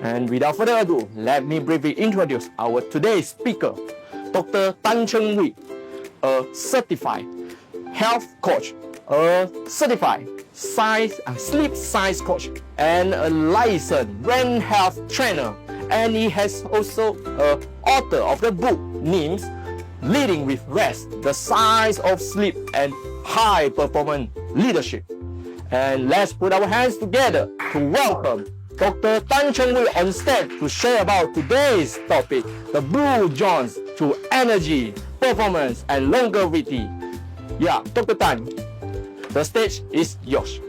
And without further ado, let me briefly introduce our today's speaker, Dr. Cheng Woi, a certified health coach, a certified sleep science coach, and a licensed brain health trainer. And he has also an author of the book named Leading with Rest, the Science of Sleep and High Performance Leadership. And let's put our hands together to welcome Dr. Cheng Woi on stage to share about today's topic, the Blue Zones to energy, performance, and longevity. Yeah, Dr. Tan, the stage is yours.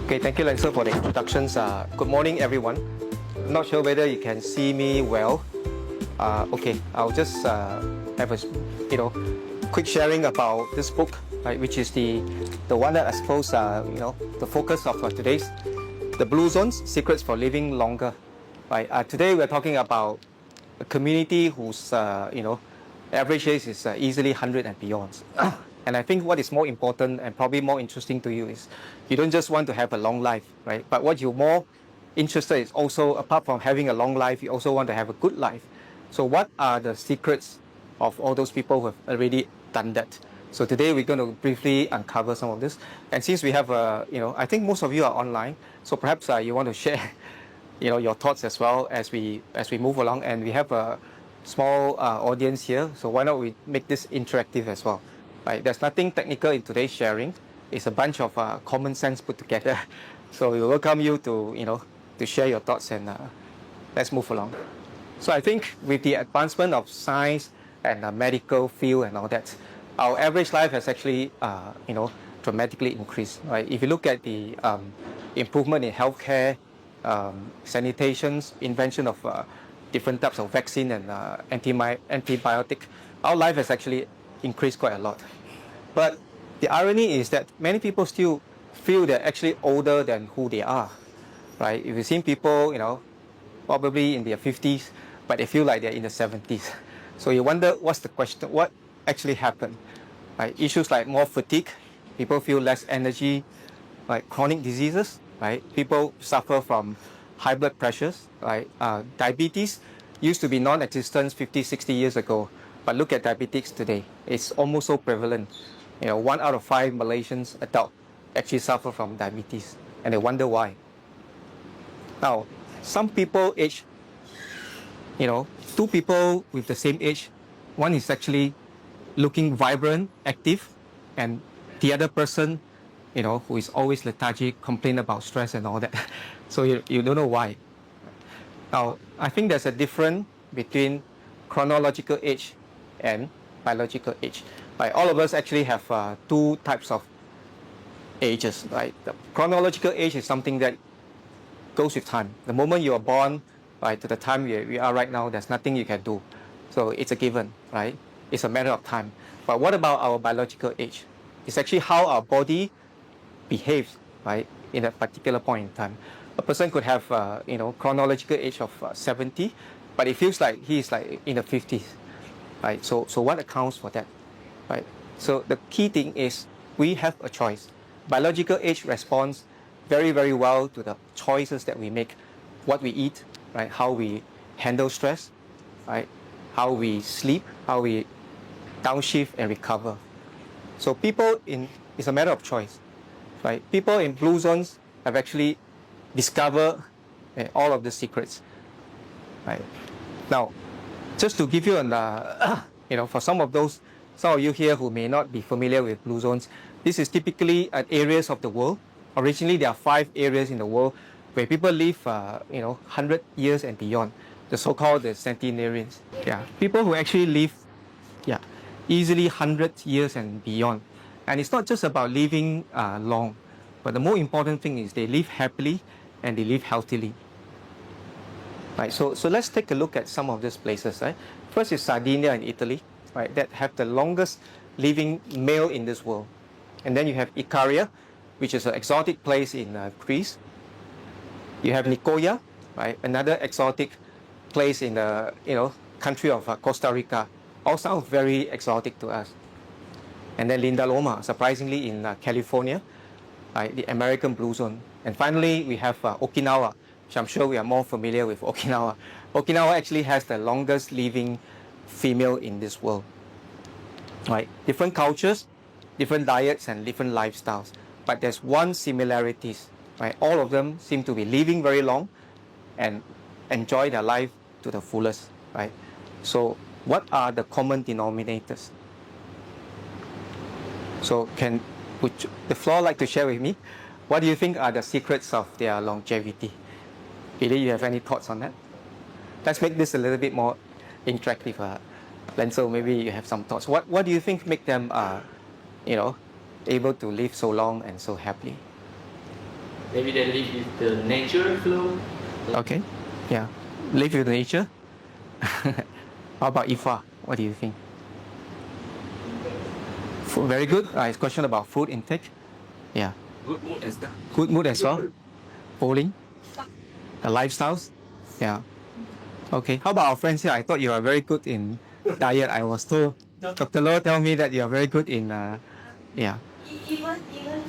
Okay, thank you, Lancer, for the introductions. Good morning, everyone. I'm not sure whether you can see me well. Okay, I'll just have a quick sharing about this book, right, which is the one that I suppose the focus of today's, the Blue Zones: Secrets for Living Longer. Right. Today we're talking about a community whose average age is easily 100 and beyond. And I think what is more important and probably more interesting to you is you don't just want to have a long life, right? But what you're more interested is also, apart from having a long life, you also want to have a good life. So what are the secrets of all those people who have already done that? So today we're going to briefly uncover some of this. And since we have, I think most of you are online, so perhaps you want to share, your thoughts as well as we move along. And we have a small audience here, so why not we make this interactive as well? Right? There's nothing technical in today's sharing. It's a bunch of common sense put together. So we welcome you to, to share your thoughts, and let's move along. So I think with the advancement of science and the medical field and all that, our average life has actually, dramatically increased. Right? If you look at the improvement in healthcare, sanitations, invention of different types of vaccine and antibiotic, our life has actually increased quite a lot. But the irony is that many people still feel they're actually older than who they are. Right? If you've seen people, probably in their 50s, but they feel like they're in the 70s. So you wonder, what's the question? What actually happened? Right? Issues like more fatigue, people feel less energy, like chronic diseases, right? People suffer from high blood pressures, right? Diabetes used to be non-existent 50, 60 years ago, but look at diabetes today. It's almost so prevalent. 1 out of 5 Malaysians adults actually suffer from diabetes, and they wonder why. Now, some people age, two people with the same age, one is actually looking vibrant, active, and the other person, who is always lethargic, complain about stress and all that. So you don't know why. Now, I think there's a difference between chronological age and biological age. Right? All of us actually have two types of ages. Right? The chronological age is something that goes with time. The moment you are born, right, to the time we are right now, there's nothing you can do. So it's a given, right? It's a matter of time. But what about our biological age? It's actually how our body behaves, right, in a particular point in time. A person could have, chronological age of 70, but it feels like he is like in the 50s, right? So what accounts for that, right? So the key thing is we have a choice. Biological age responds very, very well to the choices that we make, what we eat, right? How we handle stress, right? How we sleep, how we downshift and recover. So it's a matter of choice, right? People in Blue Zones have actually discovered all of the secrets, right? Now, just to give you for some of you here who may not be familiar with Blue Zones, this is typically at areas of the world. Originally, there are 5 areas in the world where people live, 100 years and beyond, the so-called the centenarians. Yeah, people who actually live, easily 100 years and beyond. And it's not just about living long, but the more important thing is they live happily and they live healthily. Right, so let's take a look at some of these places. Right? First is Sardinia in Italy, right, that have the longest living male in this world. And then you have Icaria, which is an exotic place in Greece. You have Nicoya, right, another exotic place in the country of Costa Rica. All sound very exotic to us. And then Linda Loma, surprisingly in California, right, the American Blue Zone. And finally, we have Okinawa, which I'm sure we are more familiar with Okinawa. Okinawa actually has the longest living female in this world. Right? Different cultures, different diets, and different lifestyles. But there's one similarities. Right? All of them seem to be living very long and enjoy their life to the fullest. Right? So what are the common denominators? So would the floor like to share with me? What do you think are the secrets of their longevity? Billy, you have any thoughts on that? Let's make this a little bit more interactive. Lenzo, maybe you have some thoughts. What do you think make them, able to live so long and so happily? Maybe they live with the nature flow. Okay, yeah, live with nature. How about Ifa? What do you think? Food, very good. It's a question about food intake. Yeah. Good mood as well. Good mood as well. Bowling. The lifestyles. Yeah. Okay. How about our friends here? I thought you are very good in diet. I was told. Dr. Loh tell me that you are very good in. Yeah. Even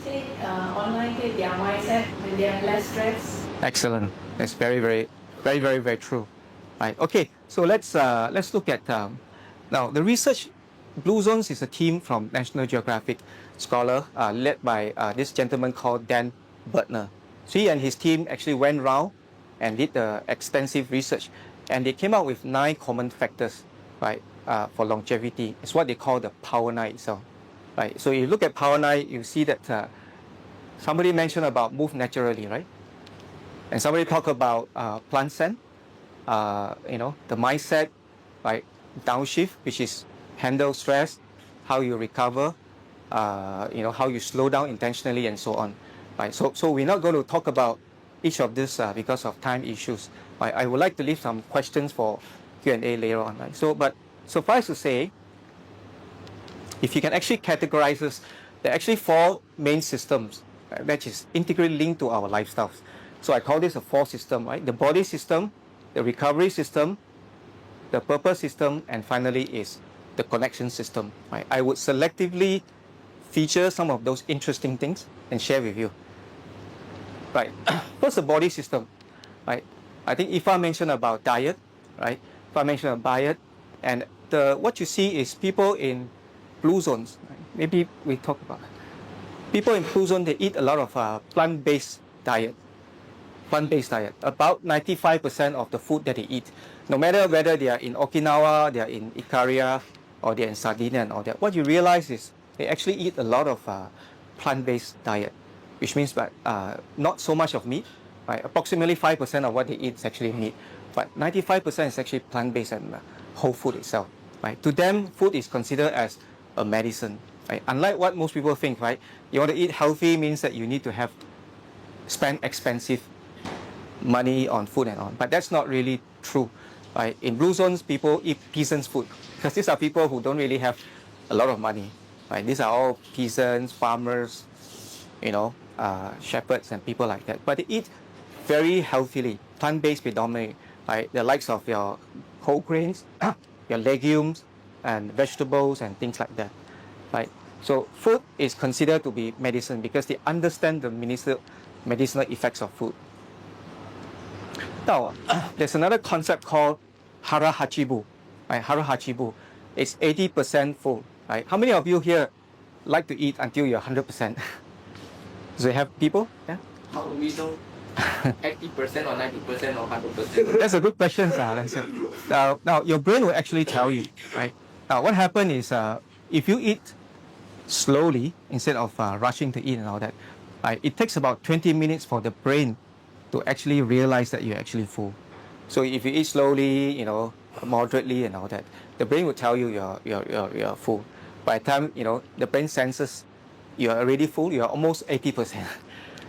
say online their mindset when they are less stressed. Excellent. That's very true. Right. Okay. So let's look at now the research. Blue Zones is a team from National Geographic scholar led by this gentleman called Dan Bertner. So he and his team actually went round and did extensive research, and they came out with 9 common factors, right, for longevity. It's what they call the Power 9 itself, right? So you look at Power 9, you see that somebody mentioned about move naturally, right? And somebody talked about plant scent, the mindset, right? Downshift, which is handle stress, how you recover, how you slow down intentionally, and so on. Right. So we're not going to talk about each of this because of time issues. Right. I would like to leave some questions for Q&A later on. Right. But suffice to say, if you can actually categorize this, there are actually 4 main systems, right, that is integrally linked to our lifestyles. So I call this a 4 system, right? The body system, the recovery system, the purpose system, and finally is the connection system. Right? I would selectively feature some of those interesting things and share with you. Right. First, the body system. Right. I think Ifa mentioned about diet. Right. Ifa mentioned about diet, and what you see is people in blue zones. Right? Maybe we talk about people in blue zone. They eat a lot of plant-based diet. Plant-based diet. About 95% of the food that they eat, no matter whether they are in Okinawa, they are in Ikaria, or they're in Sardinia and all that, what you realize is they actually eat a lot of plant-based diet, which means that not so much of meat. Right? Approximately 5% of what they eat is actually meat, but 95% is actually plant-based and whole food itself. Right? To them, food is considered as a medicine. Right? Unlike what most people think, right? You want to eat healthy means that you need to spend expensive money on food and on, but that's not really true. Right? In blue zones, people eat peasants' food because these are people who don't really have a lot of money. Right? These are all peasants, farmers, shepherds and people like that. But they eat very healthily, plant-based predominantly. Right? The likes of your whole grains, your legumes, and vegetables and things like that. Right? So food is considered to be medicine because they understand the medicinal effects of food. Now, there's another concept called Hara Hachibu. Right? Hara Hachibu. It's 80% full. Right? How many of you here like to eat until you're 100%? So you have people? Yeah? How do we know 80% or 90% or 100%? That's a good question. Now, your brain will actually tell you. Right? Now, what happens is if you eat slowly instead of rushing to eat and all that, right, it takes about 20 minutes for the brain to actually realize that you're actually full. So if you eat slowly, moderately and all that, the brain will tell you you're full. By the time the brain senses you're already full, you're almost 80%.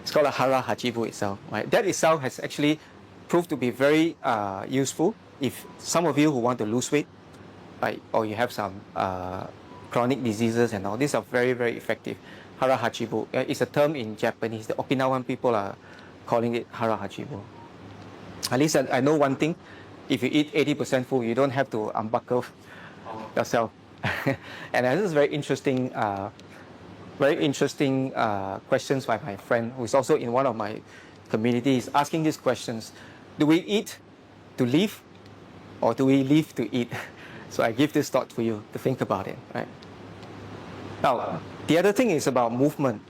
It's called a Hara Hachibu itself. Right? That itself has actually proved to be very useful if some of you who want to lose weight, right, or you have some chronic diseases and all. These are very, very effective. Hara Hachibu. It's a term in Japanese. The Okinawan people are calling it Hara Hachibu. At least I know one thing. If you eat 80% full, you don't have to unbuckle yourself. And this is very interesting questions by my friend who is also in one of my communities asking these questions. do we eat to live, or do we live to eat? So I give this thought for you to think about it, right? Now, the other thing is about movement,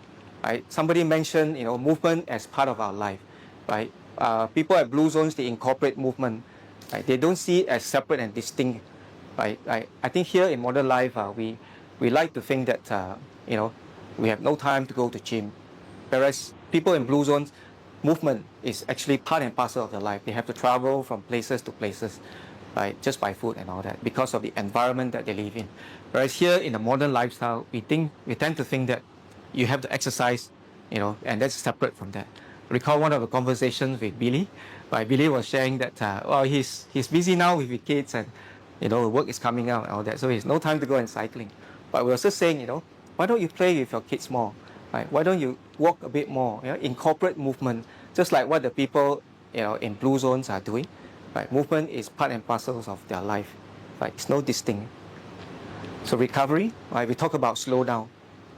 right? Somebody mentioned, movement as part of our life, right? People at Blue Zones, they incorporate movement, right? They don't see it as separate and distinct, right? I think here in modern life, we like to think that, we have no time to go to gym, whereas people in Blue Zones, movement is actually part and parcel of their life. They have to travel from places to places, right, just by foot and all that, because of the environment that they live in. Whereas here in the modern lifestyle, we tend to think that you have to exercise, and that's separate from that. Recall one of the conversations with Billy, right? Billy was sharing that, he's busy now with his kids, and work is coming out and all that, so he's no time to go and cycling. But we were just saying, why don't you play with your kids more, right? Why don't you walk a bit more, incorporate movement, just like what the people, in Blue Zones are doing. Right, movement is part and parcel of their life. Right, it's no distinct. So recovery, right? We talk about slow down,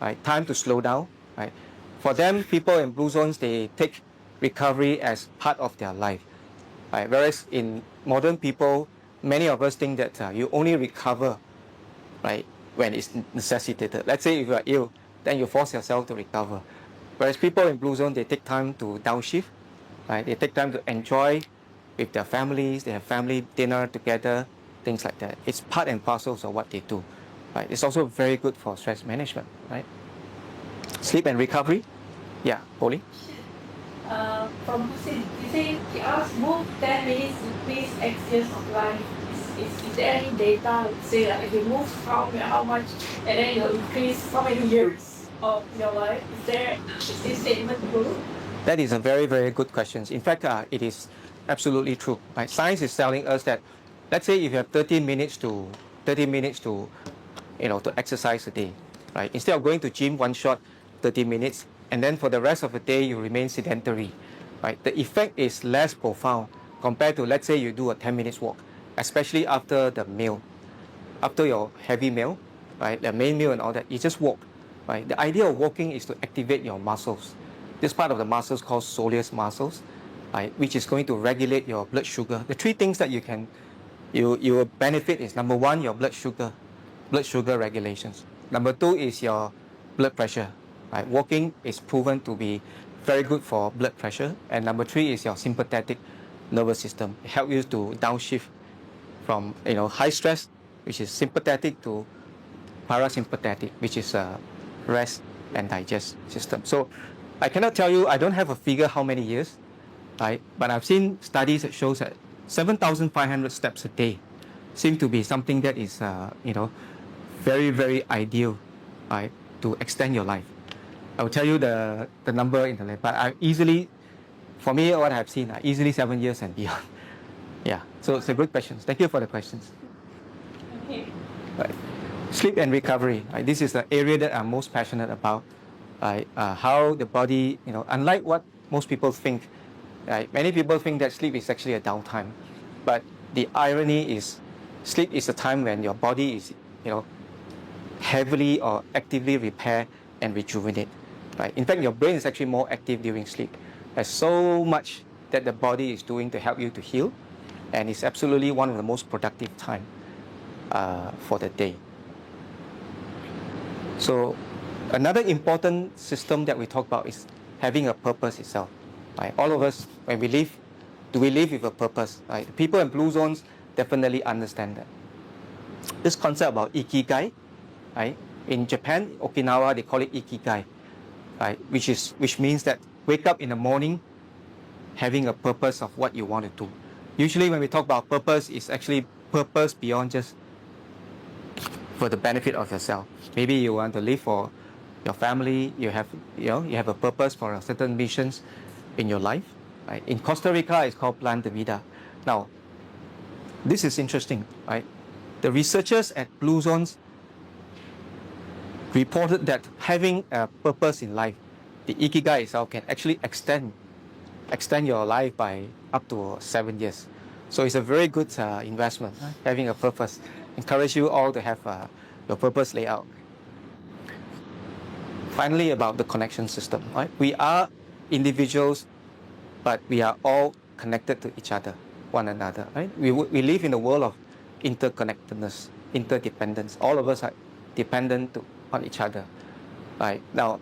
right? Time to slow down, right? For them, people in Blue Zones, they take recovery as part of their life, right? Whereas in modern people, many of us think that you only recover, right, when it's necessitated. Let's say if you are ill, then you force yourself to recover. Whereas people in Blue Zone, they take time to downshift, right? They take time to enjoy with their families, they have family dinner together, things like that. It's part and parcel of what they do, right? It's also very good for stress management, right? Sleep and recovery, yeah, Polly? From Hussein, you say he asked move 10 minutes increase X years of life. Is there any data that say like if you move how much and then you'll increase how many years of your life? Is this statement true? That is a very, very good question. In fact, it is absolutely true. Right? Science is telling us that, let's say if you have 30 minutes to exercise a day, right? Instead of going to gym one shot, 30 minutes, and then for the rest of the day you remain sedentary, right? The effect is less profound compared to, let's say you do a 10 minutes walk, especially after the meal, after your heavy meal, right? The main meal and all that, you just walk, right? The idea of walking is to activate your muscles. This part of the muscles called soleus muscles, right, which is going to regulate your blood sugar. The three things that you will benefit is, number one, your blood sugar regulations. Number two is your blood pressure. Right? Walking is proven to be very good for blood pressure. And number three is your sympathetic nervous system. It helps you to downshift from high stress, which is sympathetic, to parasympathetic, which is rest and digest system. So I cannot tell you, I don't have a figure how many years, right? But I've seen studies that shows that 7,500 steps a day seem to be something that is, very, very ideal, right, to extend your life. I will tell you the number in the lab, but for me, what I've seen, easily 7 years and beyond. Yeah, so it's a good question. Thank you for the questions. Okay. Right. Sleep and recovery. Right? This is the area that I'm most passionate about. Right? How the body, unlike what most people think, right? Many people think that sleep is actually a downtime, but the irony is, sleep is a time when your body is, heavily or actively repair and rejuvenate. Right? In fact, your brain is actually more active during sleep. There's so much that the body is doing to help you to heal, and it's absolutely one of the most productive time for the day. So another important system that we talk about is having a purpose itself. Right? All of us, when we live, do we live with a purpose? Right? People in Blue Zones definitely understand that. This concept about Ikigai, right? In Japan, Okinawa, they call it Ikigai, right? Which means that wake up in the morning having a purpose of what you want to do. Usually when we talk about purpose, it's actually purpose beyond just for the benefit of yourself. Maybe you want to live for your family, you have a purpose for a certain missions in your life. Right? In Costa Rica, it's called Plan de Vida. Now, this is interesting, right? The researchers at Blue Zones reported that having a purpose in life, the Ikigai itself, can actually extend your life by up to 7 years. So it's a very good investment, having a purpose. Encourage you all to have your purpose laid out. Finally, about the connection system, right? We are individuals, but we are all connected to each other, one another, right? We live in a world of interconnectedness, interdependence. All of us are dependent on each other, right? Now,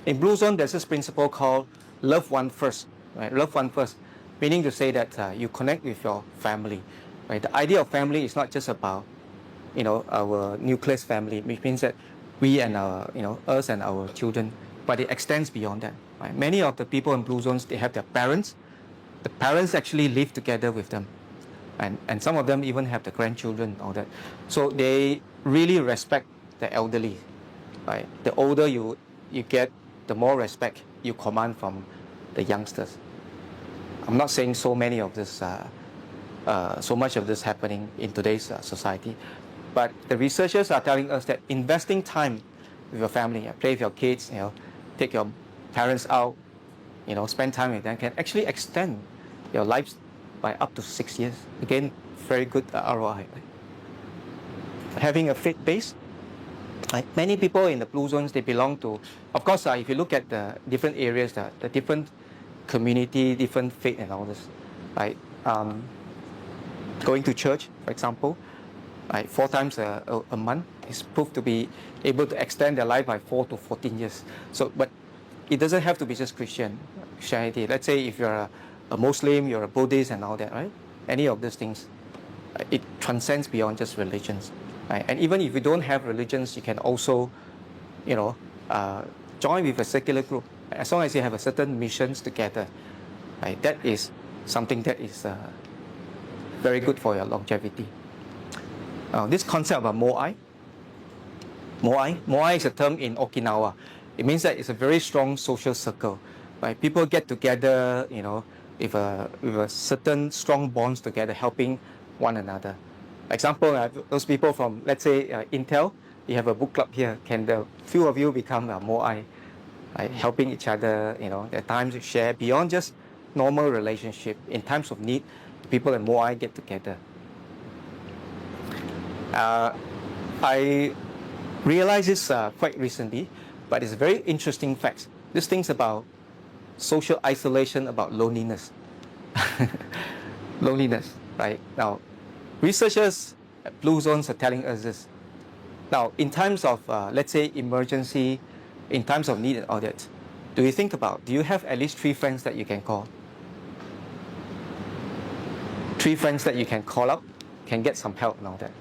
in Blue Zone, there's this principle called love one first, right? Love one first, meaning to say that you connect with your family, right? The idea of family is not just about, our nucleus family, which means that we and our, us and our children, but it extends beyond that, right? Many of the people in Blue Zones, they have their parents. The parents actually live together with them. And some of them even have the grandchildren, all that. So they really respect the elderly, right? The older you get, the more respect you command from the youngsters. I'm not saying so much of this happening in today's society, but the researchers are telling us that investing time with your family, play with your kids, take your parents out, spend time with them, can actually extend your lives by up to 6 years. Again, very good ROI. Having a faith base, many people in the Blue Zones, they belong to, of course, if you look at the different areas, the different community, different faith and all this, right? Going to church, for example, 4 times a month is proved to be able to extend their life by 4 to 14 years. So, but it doesn't have to be just Christianity. Let's say if you're a Muslim, you're a Buddhist and all that, right? Any of these things, it transcends beyond just religions, right? And even if you don't have religions, you can also, join with a secular group. As long as you have a certain missions together, right? That is something that is very good for your longevity. This concept of Moai is a term in Okinawa. It means that it's a very strong social circle, right? People get together, with a certain strong bonds together, helping one another. Example, those people from, let's say, Intel, you have a book club here. Can the few of you become Moai, right? Helping each other, there are times to share beyond just normal relationship. In times of need, people in Moai get together. I realized this quite recently, but it's a very interesting fact. This thing's about social isolation, about loneliness. Loneliness, right? Now, researchers at Blue Zones are telling us this. Now, in times of, let's say, emergency, in times of need and all that, do you have at least 3 friends that you can call? 3 friends that you can call up, can get some help and all that.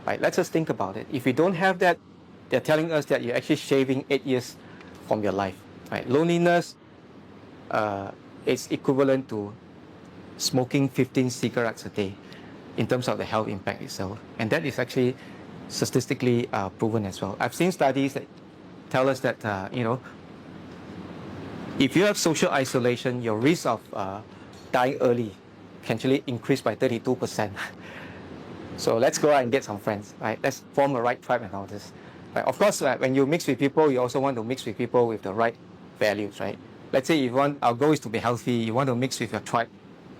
Right? Let's just think about it. If you don't have that, they're telling us that you're actually shaving 8 years from your life. Right? Loneliness is equivalent to smoking 15 cigarettes a day in terms of the health impact itself. And that is actually statistically proven as well. I've seen studies that tell us that, if you have social isolation, your risk of dying early can actually increase by 32%. So let's go out and get some friends, right? Let's form the right tribe and all this. Right? Of course, when you mix with people, you also want to mix with people with the right values, right? Let's say our goal is to be healthy, you want to mix with your tribe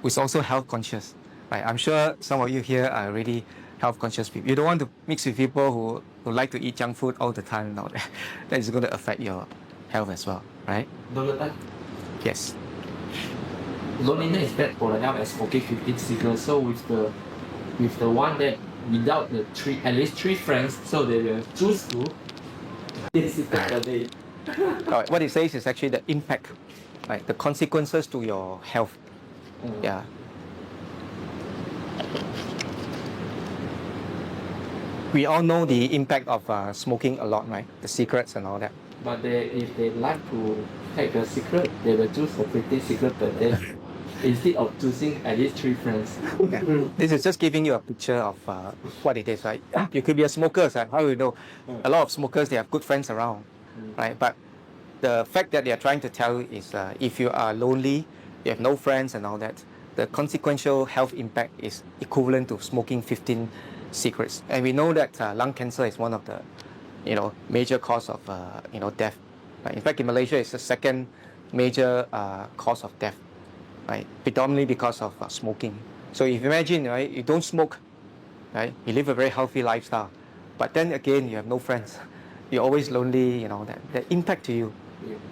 who's also health conscious, right? I'm sure some of you here are really health conscious people. You don't want to mix with people who like to eat junk food all the time and all that. That is going to affect your health as well, right? Yes. Loneliness is bad for the health as smoking 15 cigarettes. So with the one that without at least 3 friends, so they will choose to 10 cigarettes a day. Right, what it says is actually the impact, right? The consequences to your health. Yeah. We all know the impact of smoking a lot, right? The cigarettes and all that. But if they like to take a cigarette, they will choose for 15 cigarettes per day instead of choosing at least 3 friends. Yeah. This is just giving you a picture of what it is, right? You could be a smoker, right? How do you know? A lot of smokers, they have good friends around, right? But the fact that they are trying to tell you is if you are lonely, you have no friends and all that, the consequential health impact is equivalent to smoking 15 cigarettes. And we know that lung cancer is one of the major cause of death. Right? In fact, in Malaysia, it's the second major cause of death, right? Predominantly because of smoking. So if you imagine, right, you don't smoke, right? You live a very healthy lifestyle, but then again, you have no friends. You're always lonely. That impact to you.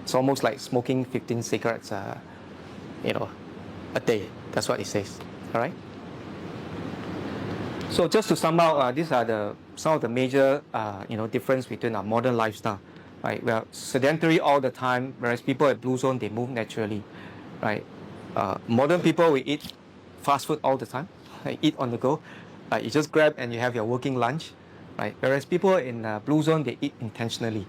It's almost like smoking 15 cigarettes, a day. That's what it says. All right. So just to sum up, these are some of the major difference between our modern lifestyle. Right, we are sedentary all the time, whereas people at Blue Zone, they move naturally. Right, modern people, we eat fast food all the time. Eat on the go. You just grab and you have your working lunch. Right, whereas people in Blue Zone, they eat intentionally.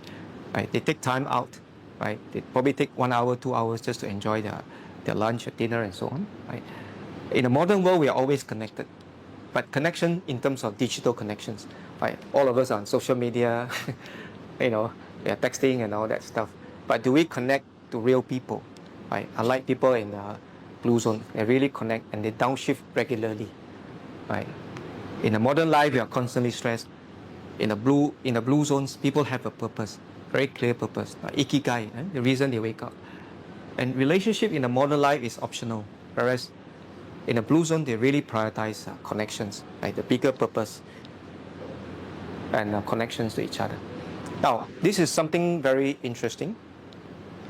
Right, they take time out. Right, they probably take 1 hour, 2 hours just to enjoy their lunch or dinner and so on. Right, in the modern world, we are always connected. But connection in terms of digital connections, right? All of us are on social media, we are texting and all that stuff. But do we connect to real people, right? Unlike people in the Blue Zone, they really connect and they downshift regularly, right? In the modern life, we are constantly stressed. In the Blue Zones, people have a purpose, very clear purpose. Ikigai, the reason they wake up. And relationship in the modern life is optional, whereas in the Blue Zone, they really prioritize connections, like the bigger purpose and connections to each other. Now, this is something very interesting,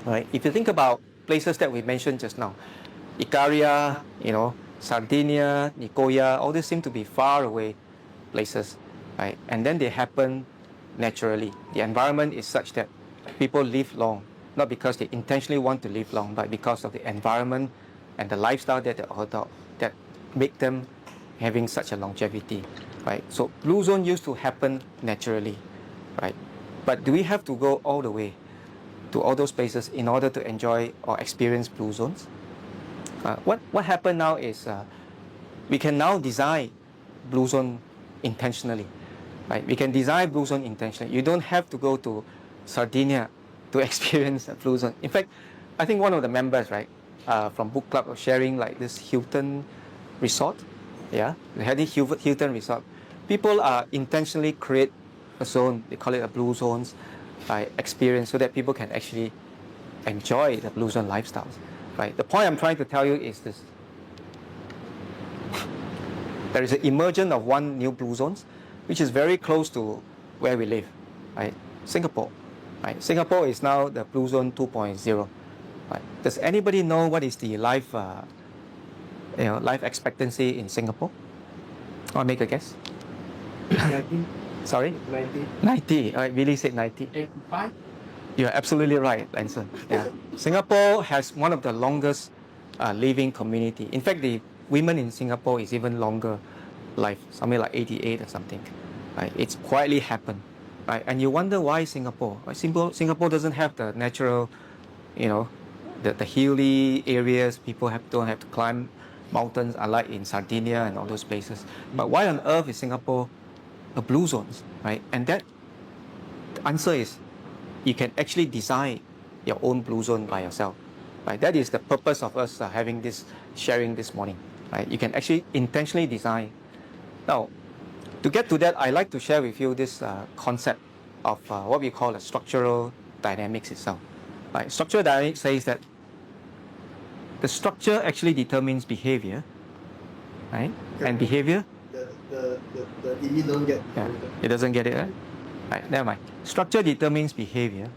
right? If you think about places that we mentioned just now, Ikaria, Sardinia, Nicoya, all these seem to be far away places, right? And then they happen naturally. The environment is such that people live long, not because they intentionally want to live long, but because of the environment and the lifestyle that they adopt that make them having such a longevity, right? So Blue Zone used to happen naturally, right? But do we have to go all the way to all those places in order to enjoy or experience Blue Zones? What happened now is we can now design Blue Zone intentionally, right? We can design Blue Zone intentionally. You don't have to go to Sardinia to experience a Blue Zone. In fact, I think one of the members, right, from book club was sharing like this Hilton resort. Yeah, they had this Hilton resort. People intentionally create a zone, they call it a Blue Zones experience, so that people can actually enjoy the Blue Zone lifestyles. Right. The point I'm trying to tell you is this: there is an emergence of one new Blue Zones, which is very close to where we live, right? Singapore. Right. Singapore is now the Blue Zone 2.0. Right. Does anybody know what is the life expectancy in Singapore? I'll make a guess. 90, Sorry? 90, 90. I really said 90. 85. You're absolutely right, Lanson. Yeah. Singapore has one of the longest living community. In fact, the women in Singapore is even longer life, something like 88 or something. Right? It's quietly happened. Right? And you wonder why Singapore? Right? Singapore doesn't have the natural, the hilly areas. People don't have to climb mountains, unlike in Sardinia and all those places. But why on earth is Singapore a Blue Zones, right? And the answer is, you can actually design your own Blue Zone by yourself, right? That is the purpose of us having this sharing this morning, right? You can actually intentionally design. Now, to get to that, I like to share with you this concept of what we call a structural dynamics itself. Right? Structural dynamics says that the structure actually determines behavior, right? Okay. And behavior, The Imi don't get. yeah, it doesn't get it, right? Right, never mind. Structure determines behavior,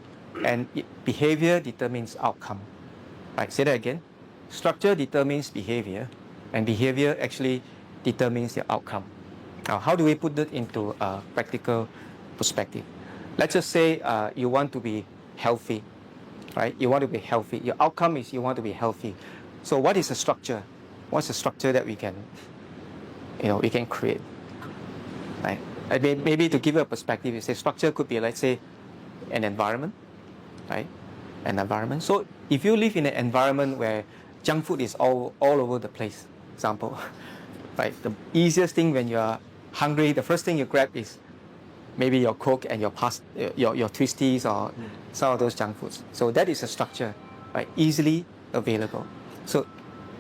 and behavior determines outcome. Right, say that again. Structure determines behavior, and behavior actually determines the outcome. Now, how do we put that into a practical perspective? Let's just say you want to be healthy, right? You want to be healthy. Your outcome is you want to be healthy. So what is the structure? What's the structure that we can create, right? Maybe to give you a perspective, you say structure could be, let's say, an environment, right? An environment. So if you live in an environment where junk food is all over the place, example, right? The easiest thing when you are hungry, the first thing you grab is maybe your Coke and your Twisties or some of those junk foods. So that is a structure, right? Easily available. So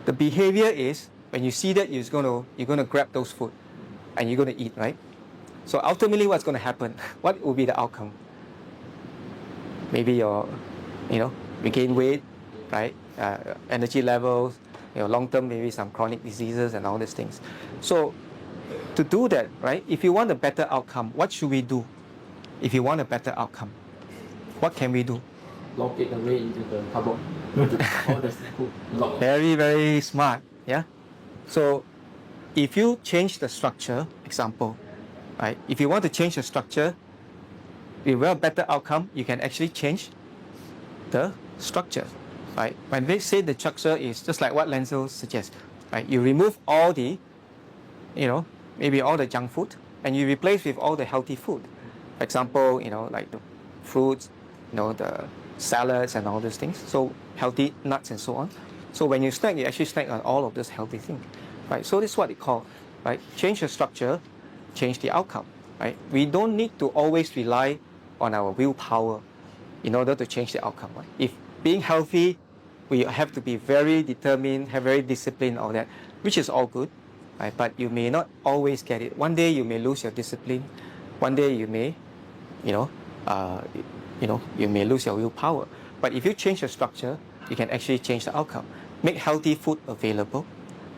the behavior is, when you see that, you're going to grab those food and you're going to eat, right? So ultimately, what's going to happen? What will be the outcome? Maybe you gain weight, right? Energy levels, long-term, maybe some chronic diseases and all these things. So to do that, right? If you want a better outcome, what should we do? If you want a better outcome, what can we do? Lock it away into the cupboard. All the food. Lock. Very, very smart. Yeah. So if you change the structure, example, right? If you want to change the structure, with a better outcome, you can actually change the structure, right? When they say the structure is just like what Lenzel suggests, right? You remove all the, maybe all the junk food, and you replace with all the healthy food. For example, like the fruits, the salads and all those things. So healthy nuts and so on. So when you snack, you actually snack on all of those healthy things, right? So this is what they call, right? Change the structure, change the outcome, right? We don't need to always rely on our willpower in order to change the outcome, right? If being healthy, we have to be very determined, have very disciplined, all that, which is all good, right? But you may not always get it. One day you may lose your discipline. One day you may, you may lose your willpower. But if you change the structure, you can actually change the outcome. Make healthy food available,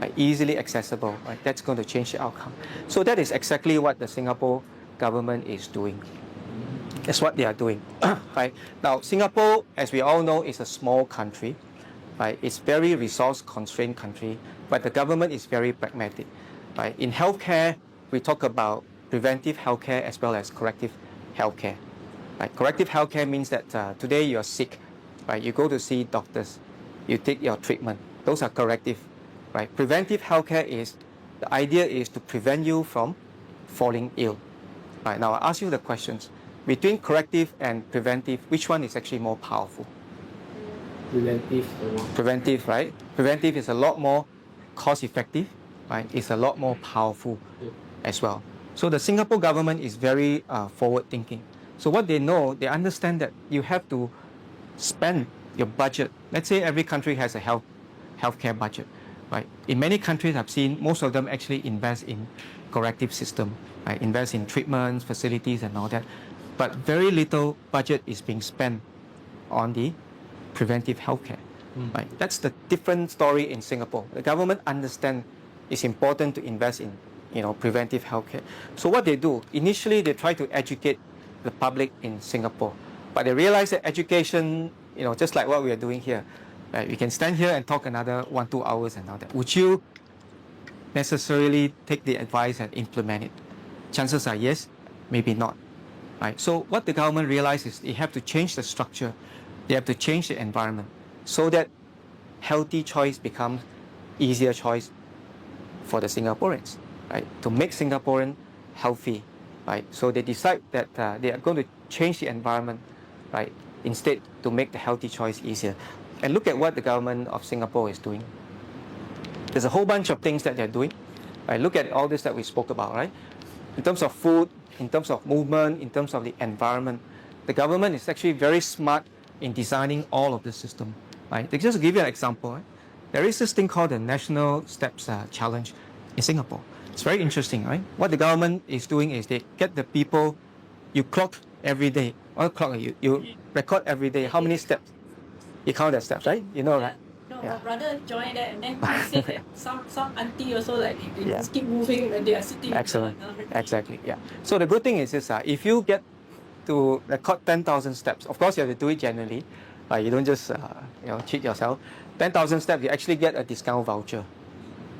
right? Easily accessible, right? That's going to change the outcome. So that is exactly what the Singapore government is doing. That's what they are doing, right? Now, Singapore, as we all know, is a small country, right? It's very resource-constrained country, but the government is very pragmatic, right? In healthcare, we talk about preventive healthcare as well as corrective healthcare. Right? Corrective healthcare means that today you are sick, right? You go to see doctors, you take your treatment. Those are corrective, right? Preventive healthcare is, the idea is to prevent you from falling ill. Right? Now I ask you the questions. Between corrective and preventive, which one is actually more powerful? Preventive. Preventive, right? Preventive is a lot more cost-effective, right? It's a lot more powerful as well. So the Singapore government is very forward-thinking. So what they know, they understand that you have to spend your budget. Let's say every country has a healthcare budget, right? In many countries I've seen, most of them actually invest in corrective system, right? Invest in treatments, facilities and all that. But very little budget is being spent on the preventive healthcare, right? That's the different story in Singapore. The government understands it's important to invest in, preventive healthcare. So what they do, initially they try to educate the public in Singapore, but they realize that education, just like what we are doing here, right? We can stand here and talk another 1-2 hours and all that. Would you necessarily take the advice and implement it? Chances are yes, maybe not. Right? So what the government realizes is they have to change the structure, they have to change the environment so that healthy choice becomes easier choice for the Singaporeans, right? To make Singaporean healthy, right? So they decide that they are going to change the environment, right? Instead to make the healthy choice easier. And look at what the government of Singapore is doing. There's a whole bunch of things that they're doing. Right? Look at all this that we spoke about, right? In terms of food, in terms of movement, in terms of the environment, the government is actually very smart in designing all of the system. Right? Just to give you an example, right? There is this thing called the National Steps Challenge in Singapore. It's very interesting, right? What the government is doing is they get the people, you clock every day. What clock you record every day how many steps. You count the steps, right? You know, right? No, Yeah. my brother joined that, and then he said that some auntie also like they Yeah. just keep moving when they are sitting. Excellent. Exactly. Yeah. So the good thing is this: if you get to record 10,000 steps, of course you have to do it generally. You don't just cheat yourself. 10,000 steps, you actually get a discount voucher.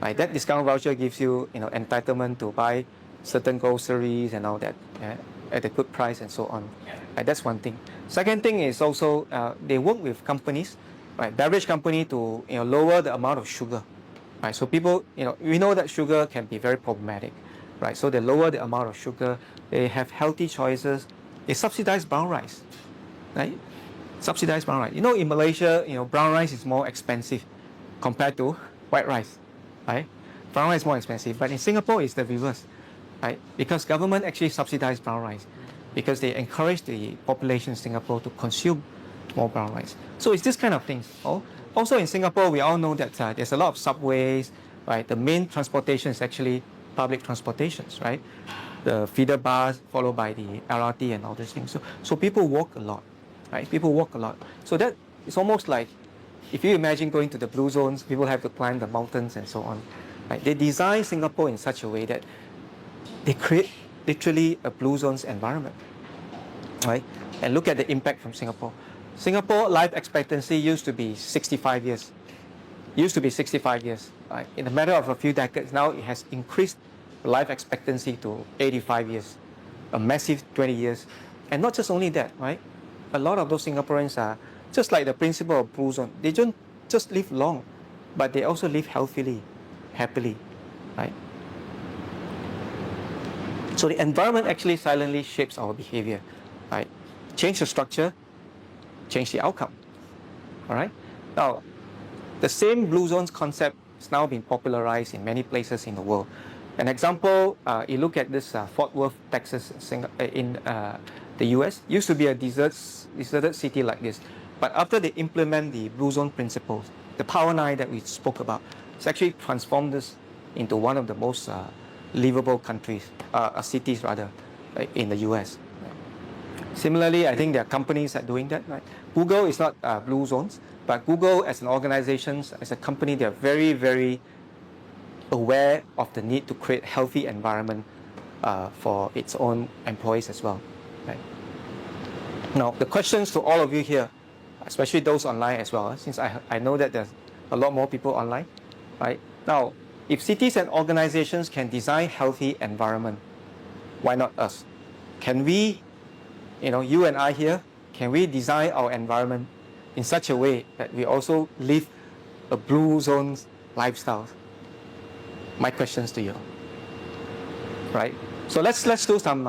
Right? That discount voucher gives you entitlement to buy certain groceries and all that at a good price and so on. Right? That's one thing. Second thing is also they work with companies, right? Beverage company to lower the amount of sugar. Right? So people, we know that sugar can be very problematic, right? So they lower the amount of sugar. They have healthy choices. They subsidize brown rice, right? Subsidized brown rice. In Malaysia, brown rice is more expensive compared to white rice, right? Brown rice is more expensive, but in Singapore it's the reverse, right? Because government actually subsidize brown rice because they encourage the population in Singapore to consume more brown rice. So it's this kind of things. Also in Singapore, we all know that there's a lot of subways, right? The main transportation is actually public transportations, right? The feeder bus followed by the LRT and all these things. So people walk a lot. Right? People walk a lot. So that it's almost like if you imagine going to the blue zones, people have to climb the mountains and so on. Right? They design Singapore in such a way that they create literally a blue zones environment. Right? And look at the impact from Singapore. Singapore life expectancy used to be 65 years. Used to be 65 years. Right? In a matter of a few decades, now it has increased life expectancy to 85 years, a massive 20 years. And not just only that, right? A lot of those Singaporeans are just like the principle of Blue Zone. They don't just live long, but they also live healthily, happily, right? So the environment actually silently shapes our behavior, right? Change the structure, change the outcome, all right? Now, the same Blue Zones concept is now being popularized in many places in the world. An example, you look at this Fort Worth, Texas, in the US, used to be a deserted city like this. But after they implement the Blue Zone principles, the Power 9 that we spoke about, it's actually transformed this into one of the most livable cities rather, in the US. Similarly, I think there are companies that are doing that. Right? Google is not Blue Zones, but Google as an organization, as a company, they are very, very aware of the need to create healthy environment for its own employees as well. Right? Now, the questions to all of you here, especially those online as well, since I know that there's a lot more people online, right? Now, if cities and organizations can design healthy environment, why not us? Can we, you and I here, can we design our environment in such a way that we also live a Blue Zone lifestyle? My questions to you, right? So let's do some,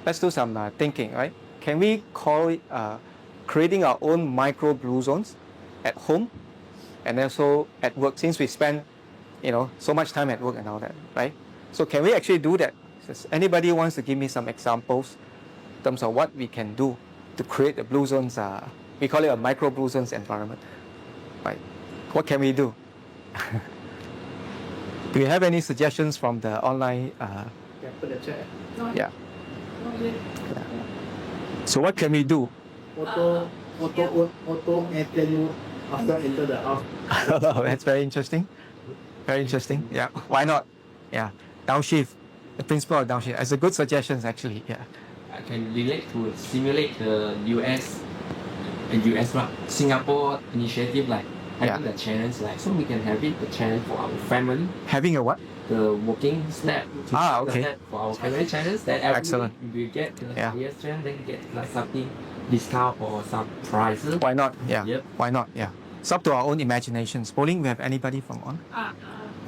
let's do some thinking, right? Can we call it creating our own micro Blue Zones at home and also at work, since we spend, so much time at work and all that, right? So can we actually do that? Anybody wants to give me some examples in terms of what we can do to create the Blue Zones? We call it a micro Blue Zones environment, right? What can we do? Do you have any suggestions from the online? Yeah, put the chat. Yeah. Not yet. So what can we do? Auto airplane mode after enter the house. That's very interesting. Very interesting. Yeah. Why not? Yeah. Downshift. The principle of downshift. It's a good suggestion actually. Yeah. I can relate to simulate the US Singapore initiative, like having the challenge, like so we can have it the challenge for our family, Having a what? the working step to Okay. step for our family challenge. That every Excellent. week we get the Yeah. highest challenge, then get like something discount or some prizes. Why not? Yeah. Yep. Why not? Yeah. It's up to our own imaginations. Bowling, we have anybody from on?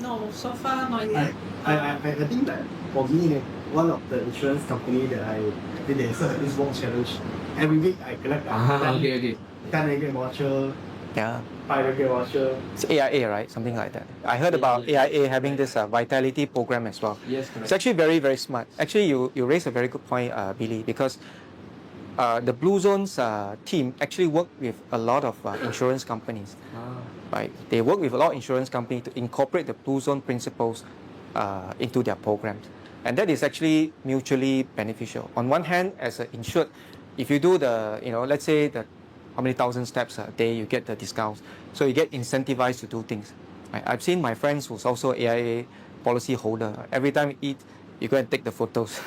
No, so far not I, yet. I think that for me, one of the insurance company that I did this walk challenge. Every week I collect Okay. 10 ringgit voucher, Yeah. 5 ringgit voucher. It's AIA, right? Something like that. I heard about AIA having this vitality program as well. Yes, It's correct. actually very, very smart. Actually, you raised a very good point, Billy, because the Blue Zones team actually work with a lot of insurance companies. Right? They work with a lot of insurance companies to incorporate the Blue Zone principles into their programs. And that is actually mutually beneficial. On one hand, as an insured, if you do the, let's say how many thousand steps a day, you get the discounts. So you get incentivized to do things. Right? I've seen my friends who's also AIA policy holder. Every time you eat, you go and take the photos.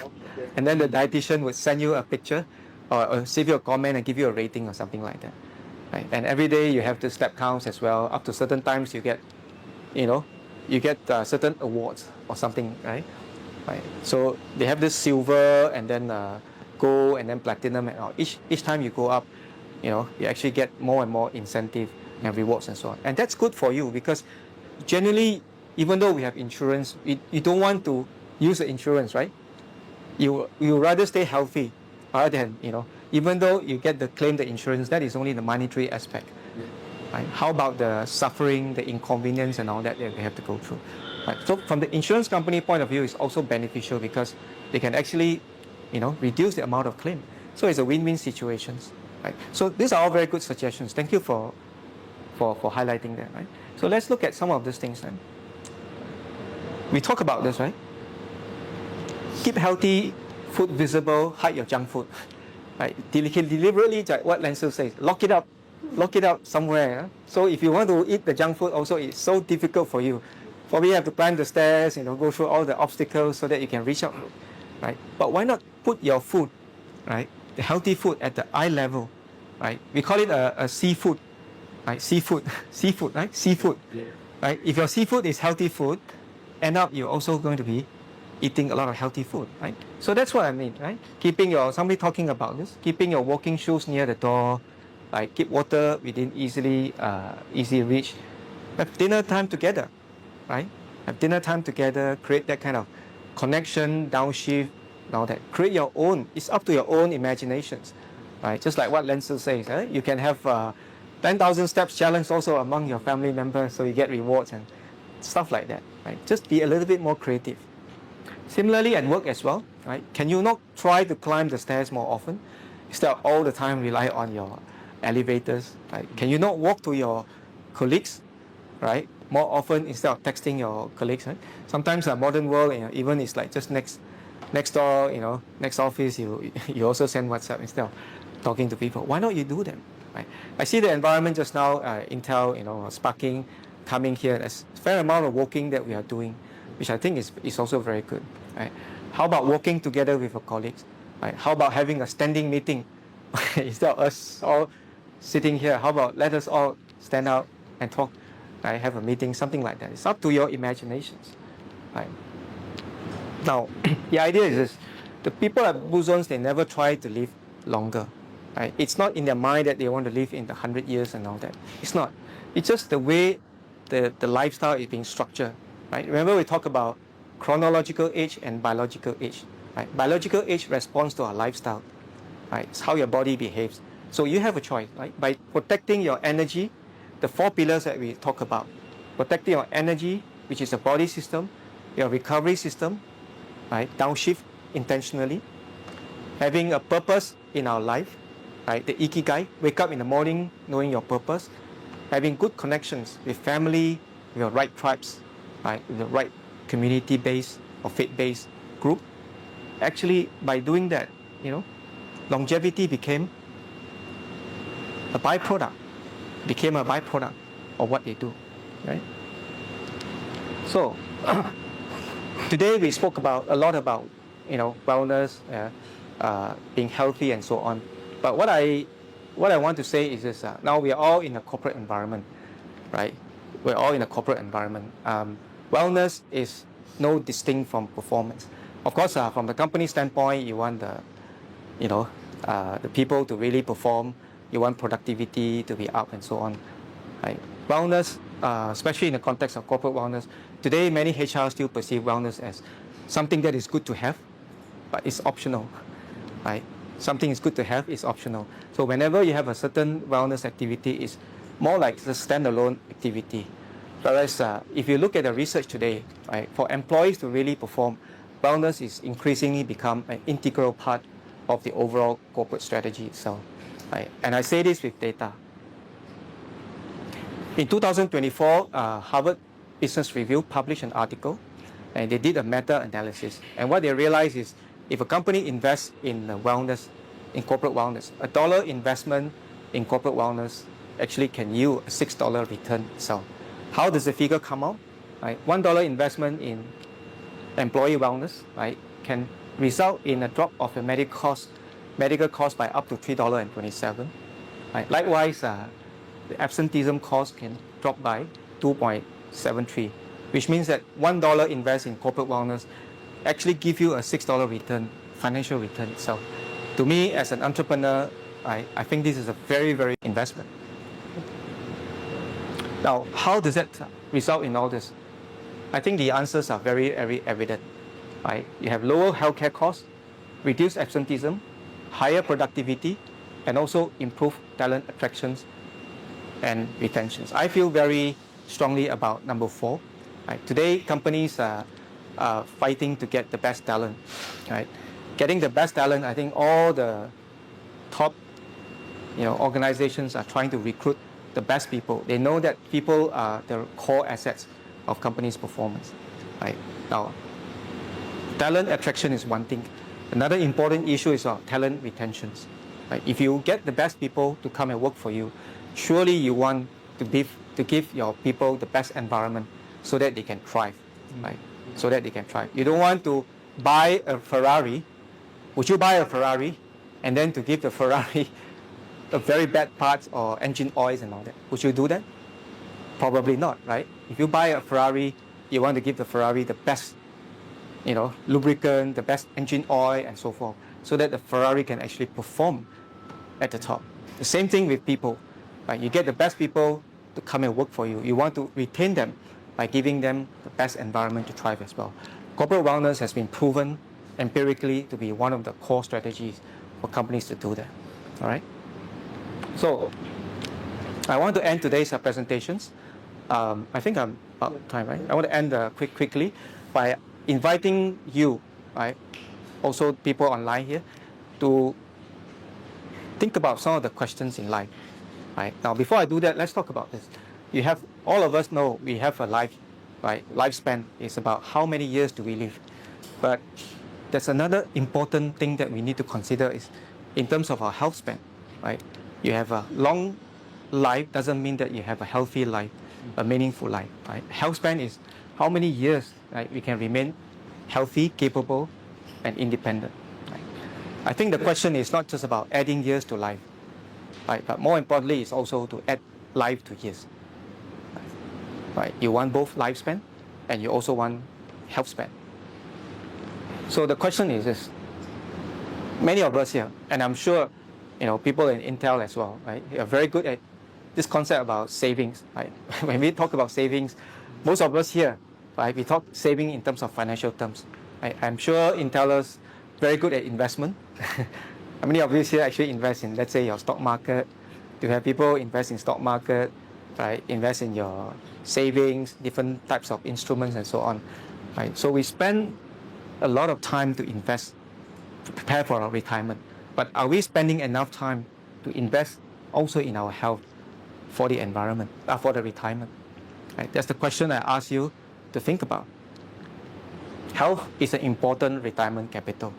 And then the dietitian would send you a picture or save you a comment and give you a rating or something like that. Right? And every day you have the step counts as well. Up to certain times you get, certain awards or something, right? Right. So they have this silver and then gold and then platinum, and all. Each time you go up, you actually get more and more incentive and rewards and so on. And that's good for you because generally, even though we have insurance, you don't want to use the insurance, right? You rather stay healthy rather than, even though you get the claim the insurance, that is only the monetary aspect. Right? How about the suffering, the inconvenience and all that we have to go through? Right. So from the insurance company point of view, it's also beneficial because they can actually, reduce the amount of claim. So it's a win-win situation. Right. So these are all very good suggestions. Thank you for highlighting that. Right. So let's look at some of these things then. We talk about this, right? Keep healthy food visible, hide your junk food. Right. Deliberately, like what Lancel says, lock it up somewhere. So if you want to eat the junk food, also it's so difficult for you. Probably you have to climb the stairs, go through all the obstacles so that you can reach out, right? But why not put your food, right, the healthy food at the eye level, right? We call it a seafood right? Seafood, seafood, right? Seafood, Yeah. right? If your seafood is healthy food, end up you're also going to be eating a lot of healthy food, right? So that's what I mean, right? Keeping your, somebody talking about this, keeping your walking shoes near the door, like keep water within easy reach. Have dinner time together, right? Have dinner time together, create that kind of connection, downshift, now that. Create your own, it's up to your own imaginations, right? Just like what Lensu says, right? You can have 10,000 steps challenge also among your family members, so you get rewards and stuff like that, right? Just be a little bit more creative. Similarly at work as well, right? Can you not try to climb the stairs more often instead of all the time rely on your elevators, right? Can you not walk to your colleagues, right, more often instead of texting your colleagues, right? Sometimes the modern world, even it's like just next door, next office, you also send WhatsApp instead of talking to people. Why not you do them, right? I see the environment just now, Intel, sparking, coming here. There's a fair amount of walking that we are doing, which I think is also very good, right? How about walking together with your colleagues, right? How about having a standing meeting instead of us all sitting here? How about let us all stand out and talk, right? Have a meeting, something like that. It's up to your imaginations, right? Now, the idea is this: the people at Blue Zones, they never try to live longer, right? It's not in their mind that they want to live in the 100 years and all that. It's not. It's just the way the lifestyle is being structured, right? Remember we talk about chronological age and biological age, right? Biological age responds to our lifestyle, right? It's how your body behaves. So you have a choice, right? By protecting your energy, the 4 pillars that we talk about, protecting your energy, which is a body system, your recovery system, right? Downshift intentionally, having a purpose in our life, right? The Ikigai, wake up in the morning knowing your purpose, having good connections with family, with your right tribes, right? With the right community-based or faith-based group. Actually, by doing that, longevity became a byproduct of what they do, right? So, today we spoke a lot about, wellness, being healthy and so on. But what I want to say is this: now we are all in a corporate environment, right? We're all in a corporate environment. Wellness is no distinct from performance. Of course, from the company standpoint, you want the people to really perform. You want productivity to be up and so on, right? Wellness, especially in the context of corporate wellness, today many HR still perceive wellness as something that is good to have, but it's optional, right? Something is good to have is optional. So whenever you have a certain wellness activity, it's more like a standalone activity. Whereas if you look at the research today, right, for employees to really perform, wellness is increasingly become an integral part of the overall corporate strategy itself, right? And I say this with data. In 2024, Harvard Business Review published an article, and they did a meta-analysis. And what they realized is, if a company invests in wellness, in corporate wellness, $1 investment in corporate wellness actually can yield a $6 return itself. How does the figure come out? Right? $1 investment in employee wellness, right, can result in a drop of the medical cost by up to $3.27. Right? Likewise, the absenteeism cost can drop by 2.73, which means that $1 invest in corporate wellness actually give you a $6 return, financial return itself. To me, as an entrepreneur, I think this is a very, very investment. Now, how does that result in all this? I think the answers are very, very evident. Right? You have lower healthcare costs, reduced absenteeism, higher productivity, and also improved talent attractions and retentions. I feel very strongly about number 4. Right? Today, companies are fighting to get the best talent. Right? Getting the best talent, I think all the top organizations are trying to recruit the best people. They know that people are the core assets of companies' performance. Right? Now, talent attraction is one thing. Another important issue is talent retentions. Right? If you get the best people to come and work for you, surely you want to give your people the best environment so that they can thrive. Right? So that they can thrive. You don't want to buy a Ferrari. Would you buy a Ferrari and then to give the Ferrari the very bad parts or engine oils and all that. Would you do that? Probably not, right? If you buy a Ferrari, you want to give the Ferrari the best, lubricant, the best engine oil and so forth, so that the Ferrari can actually perform at the top. The same thing with people, right? You get the best people to come and work for you. You want to retain them by giving them the best environment to thrive as well. Corporate wellness has been proven empirically to be one of the core strategies for companies to do that. All right. So I want to end today's presentations. I think I'm out of time, right? I want to end quickly by inviting you, right? Also people online here, to think about some of the questions in life. Right? Now, before I do that, let's talk about this. All of us know we have a life, right? Lifespan is about how many years do we live. But there's another important thing that we need to consider is in terms of our health span, right? You have a long life doesn't mean that you have a healthy life, a meaningful life, right? Health span is how many years, right, we can remain healthy, capable, and independent. Right? I think the question is not just about adding years to life, right? But more importantly, it's also to add life to years. Right? You want both lifespan, and you also want health span. So the question is this: many of us here, and I'm sure, people in Intel as well, right? Are very good at this concept about savings, right? When we talk about savings, most of us here, right, we talk saving in terms of financial terms. Right? I'm sure Intelers very good at investment. How many of you here actually invest in, let's say, your stock market? Do you have people invest in stock market, right? Invest in your savings, different types of instruments and so on, right? So we spend a lot of time to invest, to prepare for our retirement. But are we spending enough time to invest also in our health for the environment, for the retirement? Right? That's the question I ask you to think about. Health is an important retirement capital.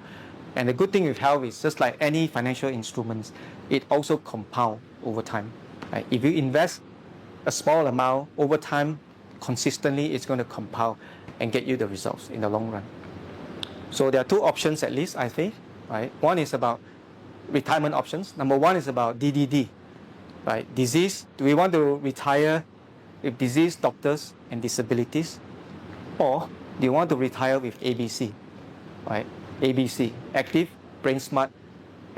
And the good thing with health is just like any financial instruments, it also compounds over time. Right? If you invest a small amount over time, consistently, it's going to compound and get you the results in the long run. So there are two options at least, I think. Right? One is about retirement options. Number one is about DDD. Right? Disease. Do we want to retire with disease, doctors, and disabilities? Or do you want to retire with ABC? Right? ABC, active, brain smart,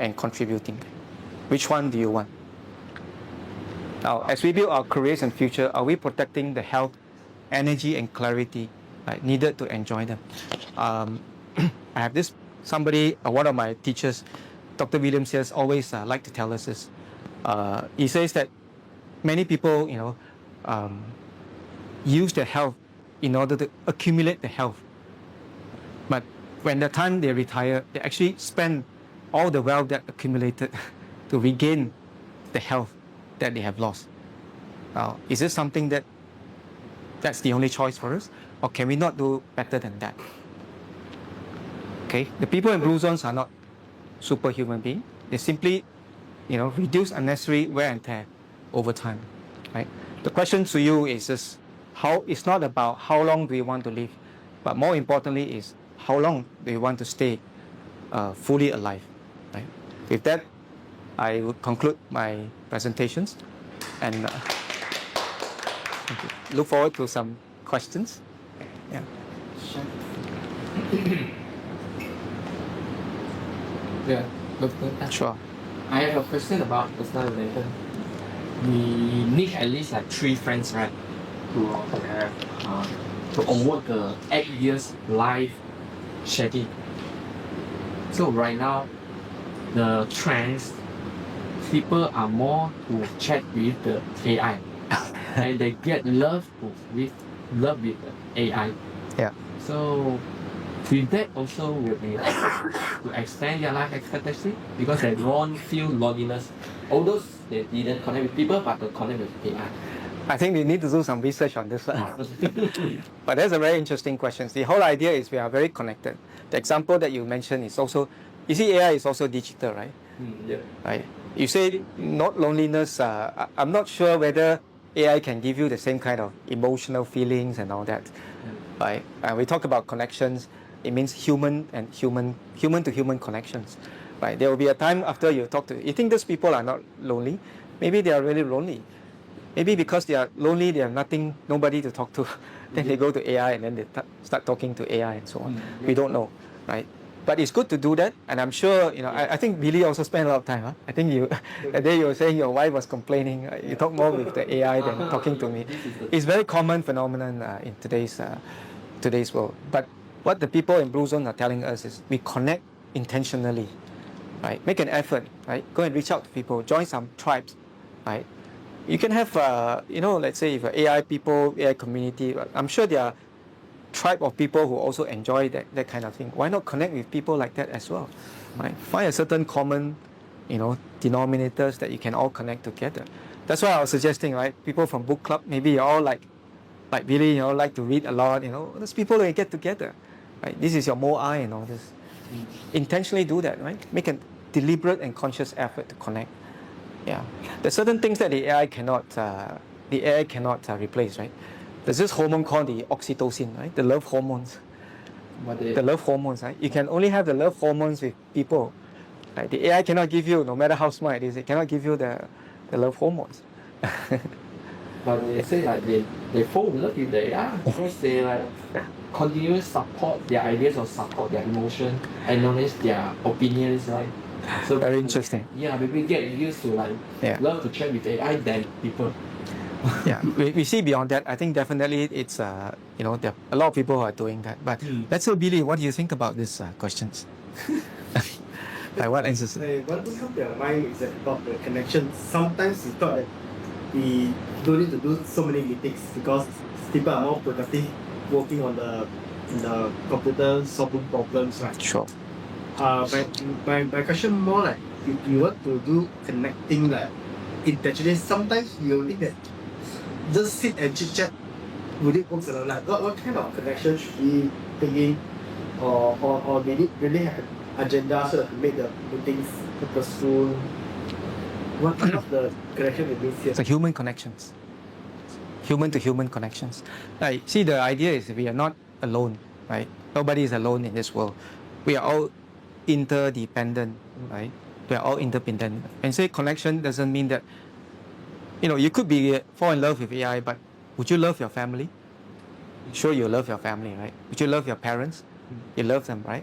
and contributing. Which one do you want? Now, as we build our careers and future, are we protecting the health, energy, and clarity, right, needed to enjoy them? I have this, one of my teachers, Dr. Williams, has always like to tell us this. He says that many people, use their health in order to accumulate the health. But when the time they retire, they actually spend all the wealth that accumulated to regain the health that they have lost. Now, is this something that's the only choice for us? Or can we not do better than that? Okay, the people in blue zones are not superhuman beings. They simply, reduce unnecessary wear and tear over time. Right? The question to you is this: it's not about how long do you want to live, but more importantly is how long do you want to stay fully alive. Right? With that, I would conclude my presentations and look forward to some questions. Yeah. Yeah, Sure. I have a question about personal development. We need at least like 3 friends, right? To have to onboard the 8 years life schedule. So right now, the trends, people are more to chat with the AI, and they get love with the AI. Yeah. So with that also will be to extend their life expectancy because they don't feel loneliness. Although they didn't connect with people, but they connect with AI. I think we need to do some research on this one. But that's a very interesting question. The whole idea is we are very connected. The example that you mentioned is also, you see, AI is also digital, right? Yeah. Right. You say not loneliness. I'm not sure whether AI can give you the same kind of emotional feelings and all that. Right. We talk about connections. It means human to human connections. right? There will be a time after you talk to, you think those people are not lonely, maybe they are really lonely. Maybe because they are lonely, they have nothing, nobody to talk to. Then they go to AI and then they start talking to AI and so on. We don't know, right? But it's good to do that, and I'm sure, you know, I think Billy also spent a lot of time. Huh? I think you, the day you were saying your wife was complaining, you talk more with the AI than talking to me. It's very common phenomenon in today's world. But what the people in Blue Zone are telling us is we connect intentionally, right? Make an effort, right? Go and reach out to people, join some tribes, right? You can have, you know, let's say if AI people, AI community, I'm sure there are tribe of people who also enjoy that kind of thing. Why not connect with people like that as well? Right? Find a certain common, you know, denominators that you can all connect together. That's why I was suggesting, right? People from book club, maybe you're all like really, you know, like to read a lot, you know, those people that get together, right? This is your Moai and all this. Intentionally do that, right? Make a deliberate and conscious effort to connect. Yeah, there's certain things that the AI cannot replace, right? There's this hormone called the oxytocin, right? The love hormones. The love hormones, right? You can only have the love hormones with people. Right? The AI cannot give you, no matter how smart it is, it cannot give you the love hormones. But they say like they fall in love with the AI because they like continuously support their ideas or support their emotion, acknowledge their opinions, right? So Very interesting. Yeah, maybe get used to like love to chat with AI than people. Yeah, we see beyond that. I think definitely it's you know, there are a lot of people who are doing that. But let's say, Billy, what do you think about these questions? Like what answers? What comes to your mind is that about the connection. Sometimes we thought that we don't need to do so many meetings because people are more productive working on the computer solving problems, right? Sure. My question more like if you want to do connecting like intentionally, sometimes you think that just sit and chit chat would it work or not? What kind of connection should we bring in or we need really have an agenda so that to make the meetings purposeful? What kind of the connection it means here? So human connections. Human to human connections. Like, see, the idea is we are not alone, right? Nobody is alone in this world. We are all interdependent, right? We are all interdependent. And say connection doesn't mean that, you know, you could be fall in love with AI, but would you love your family? Sure, you love your family, right? Would you love your parents? You love them, right?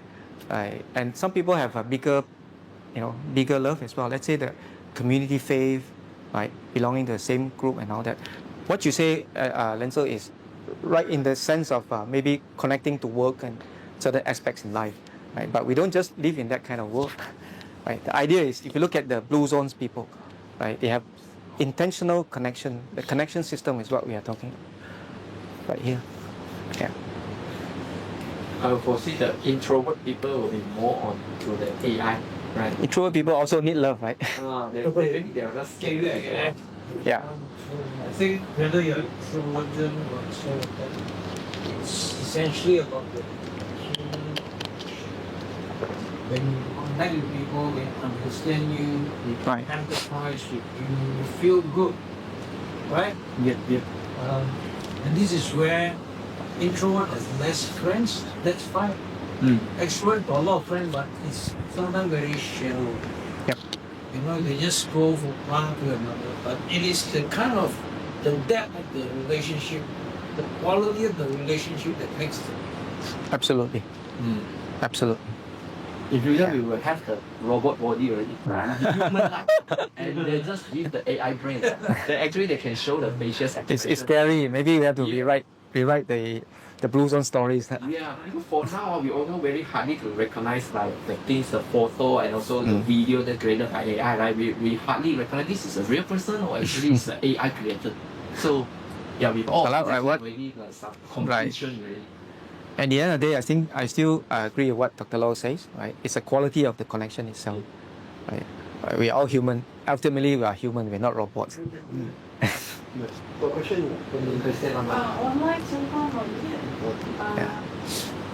And some people have a bigger love as well. Let's say the community faith, right? Belonging to the same group and all that. What you say, Lenzel, is right in the sense of maybe connecting to work and certain aspects in life, right? But we don't just live in that kind of world, right? The idea is, if you look at the Blue Zones people, right? They have intentional connection. The connection system is what we are talking about right here. Yeah. I will foresee the introvert people will be more on to the AI, right? Introvert people also need love, right? They're just scared. Yeah. I think whether you're introverted or extroverted, it's essentially about the human when you connect with people, they understand you, they Right. empathize with you, you feel good, right? Yep. And this is where introvert has less friends, that's fine. Extrovert got a lot of friends, but it's sometimes very shallow. Yep. You know, they just go from one to another. But it is the kind of the depth of the relationship, the quality of the relationship that makes it. Absolutely. Absolutely. If you we will have the robot body already, human-like, and they just give the AI brain. They can show the facial expression. It's scary. Maybe we have to rewrite the Blue Zone stories. Yeah, because for now we also very hardly to recognize like the things, the photo and also the video that created by AI. Right, we hardly recognize this is a real person or actually it's the AI created. So yeah, we've all already some confusion already. At the end of the day, I think I still agree with what Dr. Low says. Right, it's the quality of the connection itself. Right, we are all human. Ultimately, we are human. We're not robots. Online somehow not yet.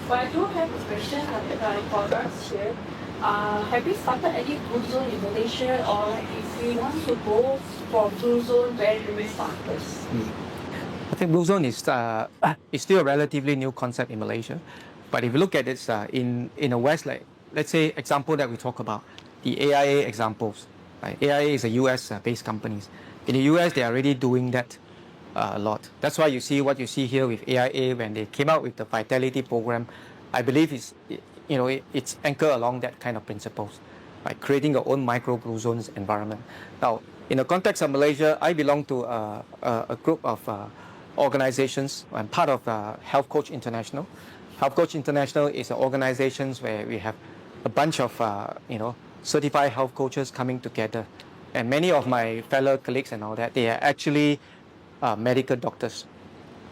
But I do have a question for us here. Have you started any Blue Zone in Malaysia, or if we want to go for Blue Zone, where do we start first? I think Blue Zone is still a relatively new concept in Malaysia. But if you look at it in the West, like let's say example that we talk about, the AIA examples. Right? AIA is a US based company. In the US, they are already doing that a lot. That's why you see what you see here with AIA when they came out with the Vitality program. I believe it's anchored along that kind of principles, right? Creating your own micro blue zones environment. Now, in the context of Malaysia, I belong to a group of organizations. I'm part of Health Coach International. Health Coach International is an organization where we have a bunch of certified health coaches coming together, and many of my fellow colleagues and all that, they are actually medical doctors.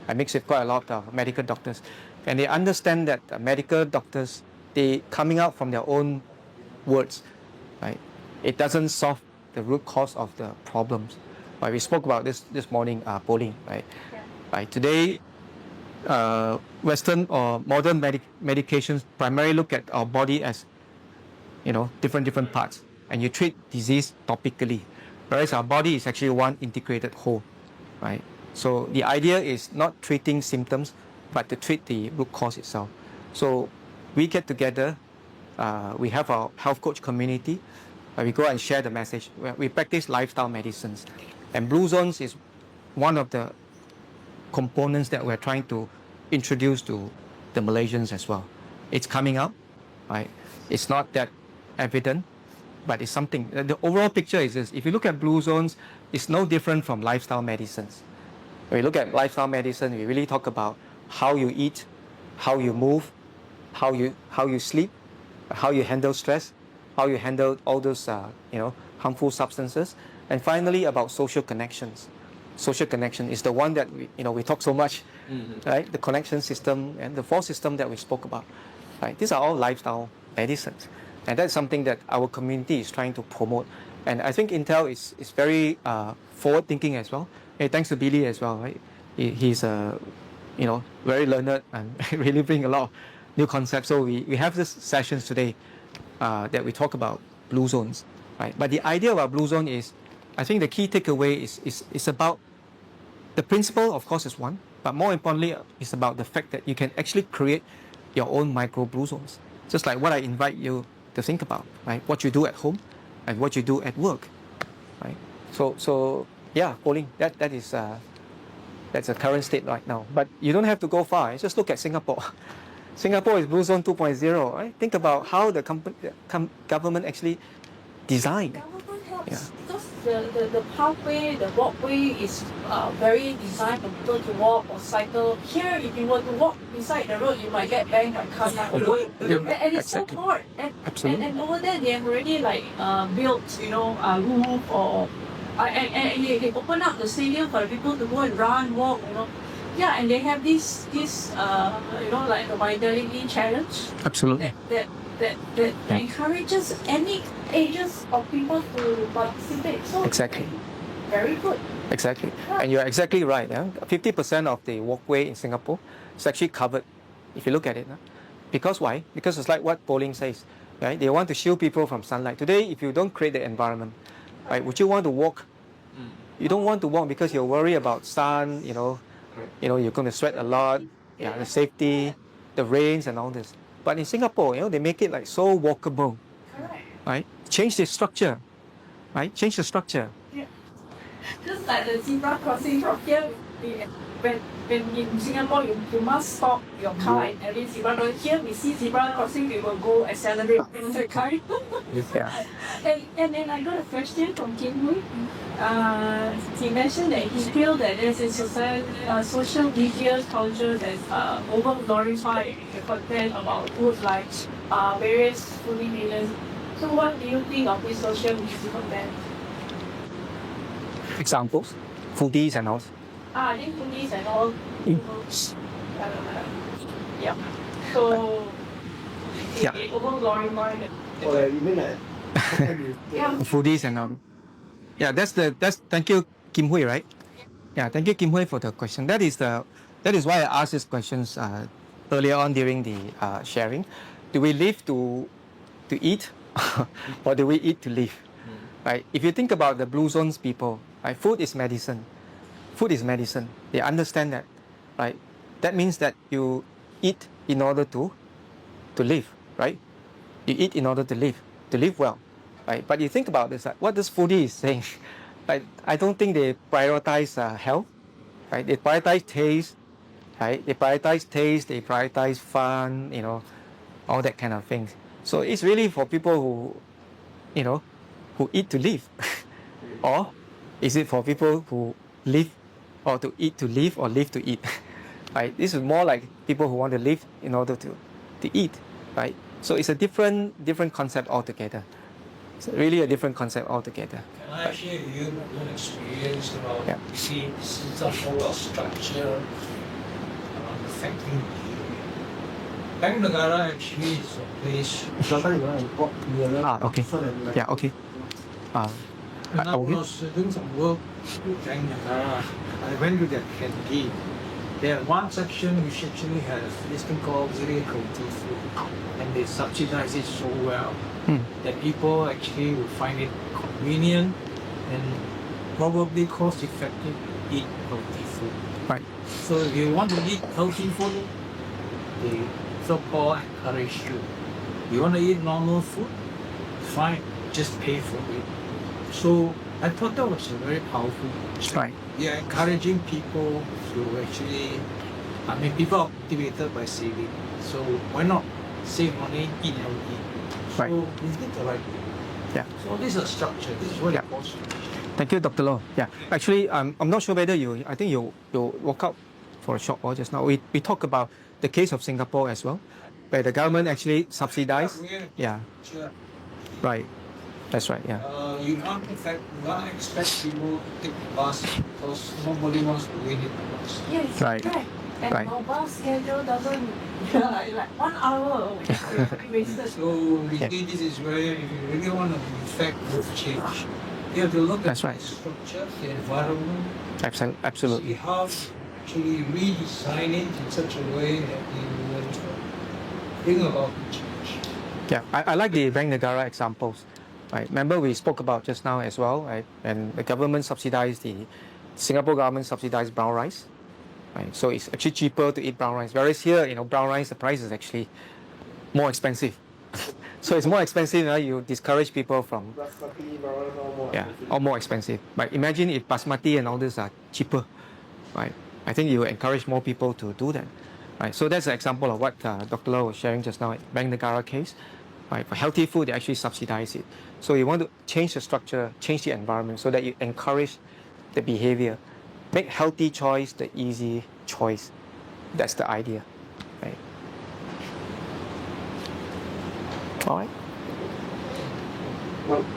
I mix with quite a lot of medical doctors, and they understand that medical doctors, they coming out from their own words, right? It doesn't solve the root cause of the problems. Right? We spoke about this morning, polling, right? Yeah. Right. Today, Western or modern medications primarily look at our body as different parts, and you treat disease topically, whereas our body is actually one integrated whole, right? So the idea is not treating symptoms, but to treat the root cause itself. So we get together, we have our health coach community, we go and share the message. We practice lifestyle medicines, and Blue Zones is one of the components that we're trying to introduce to the Malaysians as well. It's coming up, right? It's not that evident, but it's something. The overall picture is this: if you look at Blue Zones, it's no different from lifestyle medicines. When we look at lifestyle medicine, we really talk about how you eat, how you move, how you sleep, how you handle stress, how you handle all those harmful substances, and finally about social connections. Social connection is the one that we talk so much, right? The connection system and the 4 system that we spoke about, right? These are all lifestyle medicines, and that's something that our community is trying to promote. And I think Intel is very forward thinking as well. Hey, thanks to Billy as well, right? He's very learned and really bring a lot of new concepts. So we have these sessions today that we talk about Blue Zones, right? But the idea about Blue Zone is, I think the key takeaway is about the principle, of course, is one, but more importantly, it's about the fact that you can actually create your own micro Blue Zones. Just like what I invite you to think about, right? What you do at home and what you do at work, right? So yeah, Pauline, that's a current state right now. But you don't have to go far. Just look at Singapore. Singapore is Blue Zone 2.0, right? Think about how the government actually designed. Government helps Yeah. because the pathway, the walkway is very designed for people to walk or cycle. Here, if you were to walk beside the road, you might get banged by cars. And it's so Exactly. hard. Absolutely. And over there, they have already built, roof or and they open up the stadium for people to go and run, walk, Yeah, and they have this like the vitality challenge Absolutely. that encourages any ages of people to participate. So Exactly. very good. Exactly. And you're exactly right. 50% of the walkway in Singapore is actually covered, if you look at it. Because why? Because it's like what Pauline says, right? They want to shield people from sunlight. Today, if you don't create the environment, right, would you want to walk? You don't want to walk because you're worried about sun, you're going to sweat a lot, the safety, the rains and all this. But in Singapore, they make it like so walkable, Correct. right? Change the structure, right? Change the structure. Just like the zebra crossing from here, when in Singapore you must stop your car in every zebra crossing. Here we see zebra crossing, we will go accelerate in the car. Yeah. And then I got a question from Cheng Woi. He mentioned that he feels that there's a social media culture that's over glorified the content about food like various foodie videos. So what do you think of this social media content? Examples, foodies and all. I think foodies and all. Mm. Yeah. So Yeah. it over glorified it. Or you mean like Yeah. Foodies and all. Yeah, that's thank you, Kim Hui, right? Yeah, thank you, Kim Hui, for the question. That is why I asked these questions earlier on during the sharing. Do we live to eat, or do we eat to live? Right? If you think about the Blue Zones people, right, food is medicine. Food is medicine. They understand that, right? That means that you eat in order to live, right? You eat in order to live well. right? But you think about this, what this foodie is saying, right? I don't think they prioritize health, right? They prioritize taste, right? They prioritize fun, all that kind of things. So it's really for people who eat to live, or is it for people who live, or to eat to live, or live to eat? Right? This is more like people who want to live in order to eat, right? So it's a different concept altogether. It's really a different concept altogether. Can I share with you my own experience about Yeah. see Singapore structure affecting Bank Negara actually is a place. Okay. Yeah, okay. When I okay. was doing some work with Bank Negara, I went to their canteen. They had one section which actually has this thing called very healthy food, and they subsidize it so well that people actually will find it convenient and probably cost effective to eat healthy food. Right. So if you want to eat healthy food, they so-called encourage you. You want to eat normal food? Fine, just pay for it. So I thought that was a very powerful. Right. We are encouraging people to actually, people are motivated by saving. So why not save money, eat healthy? So Right. is it the right way? Yeah. So this is a structure. This is what Yeah. it calls structure. Thank you, Dr. Law. Yeah, actually, I'm not sure whether I think you woke up for a short while just now. We talked about the case of Singapore as well, where the government actually subsidized. Yeah, Sure. right. That's right. Yeah. You can't expect people to take the bus because nobody wants to wait in the bus. Yes, Right. And Right. our bus schedule doesn't like 1 hour wasted. So really this is where if you really want to effect this change, you have to look That's at right. the structure, the environment, Absolutely. see how to actually redesign it in such a way that it will bring about the change. Yeah, I like the Bank Negara examples. Right. Remember we spoke about just now as well, right? And the government subsidized Singapore government subsidized brown rice. Right. So it's actually cheaper to eat brown rice. Whereas here, brown rice, the price is actually more expensive. So it's more expensive, right? You discourage people from or more expensive. But imagine if basmati and all this are cheaper, right? I think you encourage more people to do that. Right. So that's an example of what Dr. Low was sharing just now, Bank Negara case. Right. For healthy food, they actually subsidize it. So you want to change the structure, change the environment so that you encourage the behavior. Make healthy choice the easy choice. That's the idea. Right. All right.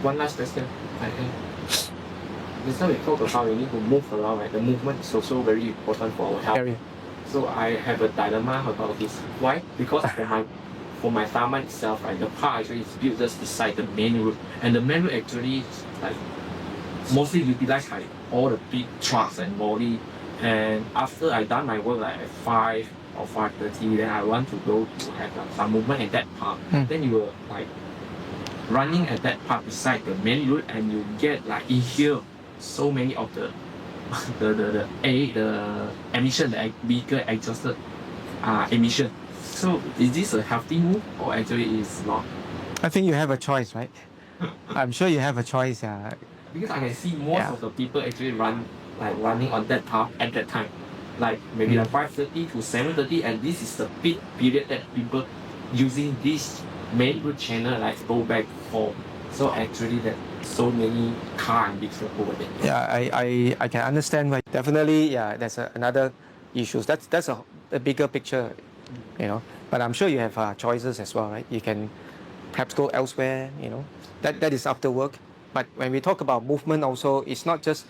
One last question. Just now we talk about we need to move around, right? The movement is also very important for our health. Area. So I have a dilemma about this. Why? Because for my taman itself, right, the park actually is built just beside the main road, and the main road actually is like mostly utilized by all the big trucks and lorry. And after I done my work like at 5 or 5:30, then I want to go to have some movement at that park. Then you were like running at that park beside the main road, and you get like in here so many of the emission, the vehicle exhausted emission. So is this a healthy move or actually is not? I think you have a choice, right? I'm sure you have a choice. Because I can see most of the people actually running on that path at that time. Like maybe like 5:30 to 7:30, and this is the peak period that people using this main road channel like go back home. So actually that so many car and big truck over there. Yeah, I can understand why. Definitely, yeah, that's another issue. That's a bigger picture, But I'm sure you have choices as well, right? You can perhaps go elsewhere, That is after work. But when we talk about movement also, it's not just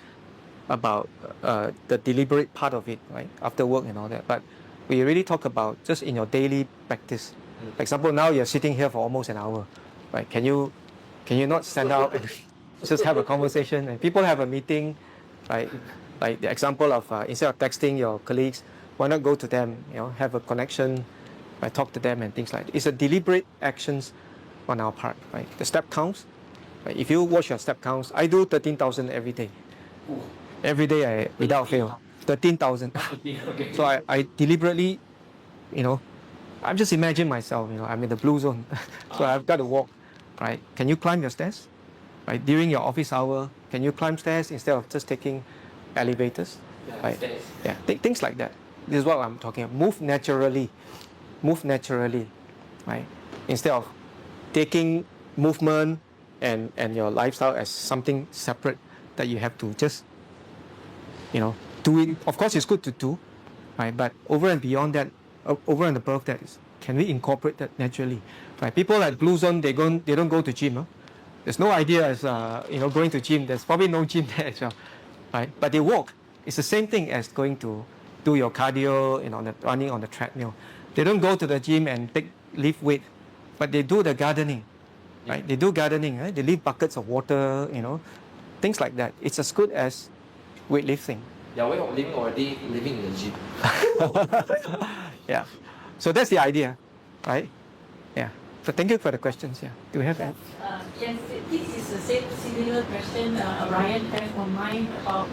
about the deliberate part of it, right? After work and all that. But we really talk about just in your daily practice. For example, now you're sitting here for almost an hour, right? Can you not stand out and just have a conversation? And people have a meeting, right? Like the example of instead of texting your colleagues, why not go to them, have a connection, right? Talk to them and things like that. It's a deliberate actions on our part, right? The step counts. Right? If you watch your step counts, I do 13,000 every day. Every day, without fail, 13,000. Okay. So I deliberately, I'm just imagine myself, I'm in the blue zone, so I've got to walk, right? Can you climb your stairs? right? During your office hour, can you climb stairs instead of just taking elevators? Right? Stairs. Yeah, things like that. This is what I'm talking about. Move naturally, right? Instead of taking movement and your lifestyle as something separate that you have to just, do it. Of course, it's good to do, right? But over and beyond that, over and above that, can we incorporate that naturally, right? People at Blue Zone, they don't go to gym. Huh? There's no idea as going to gym. There's probably no gym there as well, right? But they walk. It's the same thing as going to do your cardio, running on the treadmill. They don't go to the gym and lift weight, but they do the gardening, right? They do gardening, right? They lift buckets of water, things like that. It's as good as weightlifting. Their way of living already living in the gym. Yeah. So that's the idea, right? Yeah. So thank you for the questions. Yeah. Do we have that? Yes, this is the same similar question Ryan has on mind about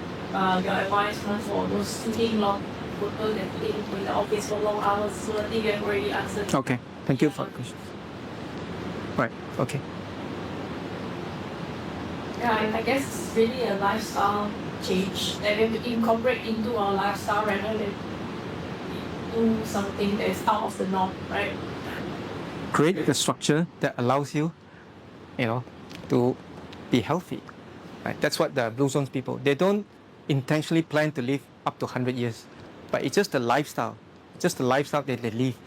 your advice for those sitting long people that in the office for long hours. So I think you have already answered. Okay. Thank you for the question. Right. Okay. Yeah, I guess it's really a lifestyle change that we have to incorporate into our lifestyle rather than do something that is out of the norm, right? Create the structure that allows you, to be healthy. Right? That's what the Blue Zones people, they don't intentionally plan to live up to 100 years, but it's just the lifestyle, that they live.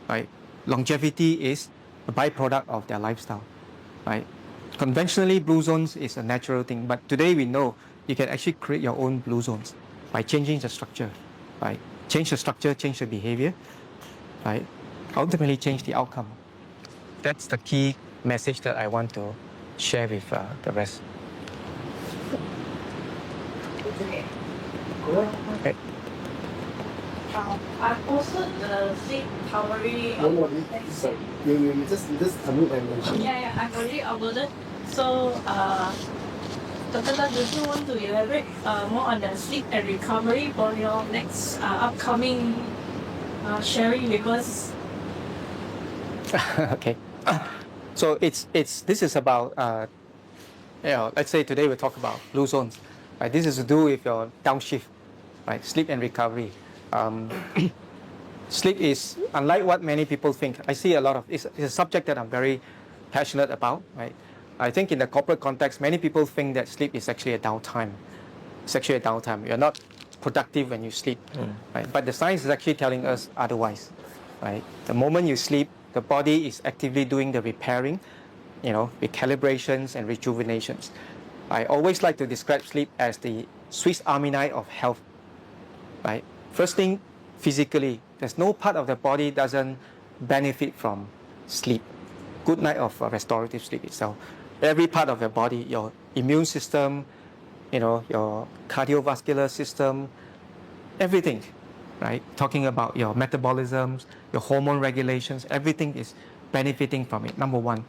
Right? Longevity is a byproduct of their lifestyle. Right? Conventionally, Blue Zones is a natural thing, but today we know you can actually create your own Blue Zones by changing the structure. Right? Change the structure, change the behavior. Right? Ultimately change the outcome. That's the key message that I want to share with the rest. Okay. I posted the sleep recovery. Sorry. You just unmute and mention. Yeah, I've already uploaded. So, Dr. Tan, do you want to elaborate more on the sleep and recovery for your next upcoming sharing with us? Okay. So this is about let's say today we talk about Blue Zones. Right? This is to do with your downshift, right? Sleep and recovery. Sleep is unlike what many people think. I see a lot of it's a subject that I'm very passionate about. Right? I think in the corporate context, many people think that sleep is actually a downtime. It's actually a downtime. You're not productive when you sleep, right? But the science is actually telling us otherwise. Right? The moment you sleep, the body is actively doing the repairing, recalibrations and rejuvenations. I always like to describe sleep as the Swiss Army knife of health. Right? First thing, physically, there's no part of the body doesn't benefit from sleep. Good night of restorative sleep itself. Every part of your body, your immune system, your cardiovascular system, everything, right? Talking about your metabolisms, your hormone regulations, everything is benefiting from it, number one.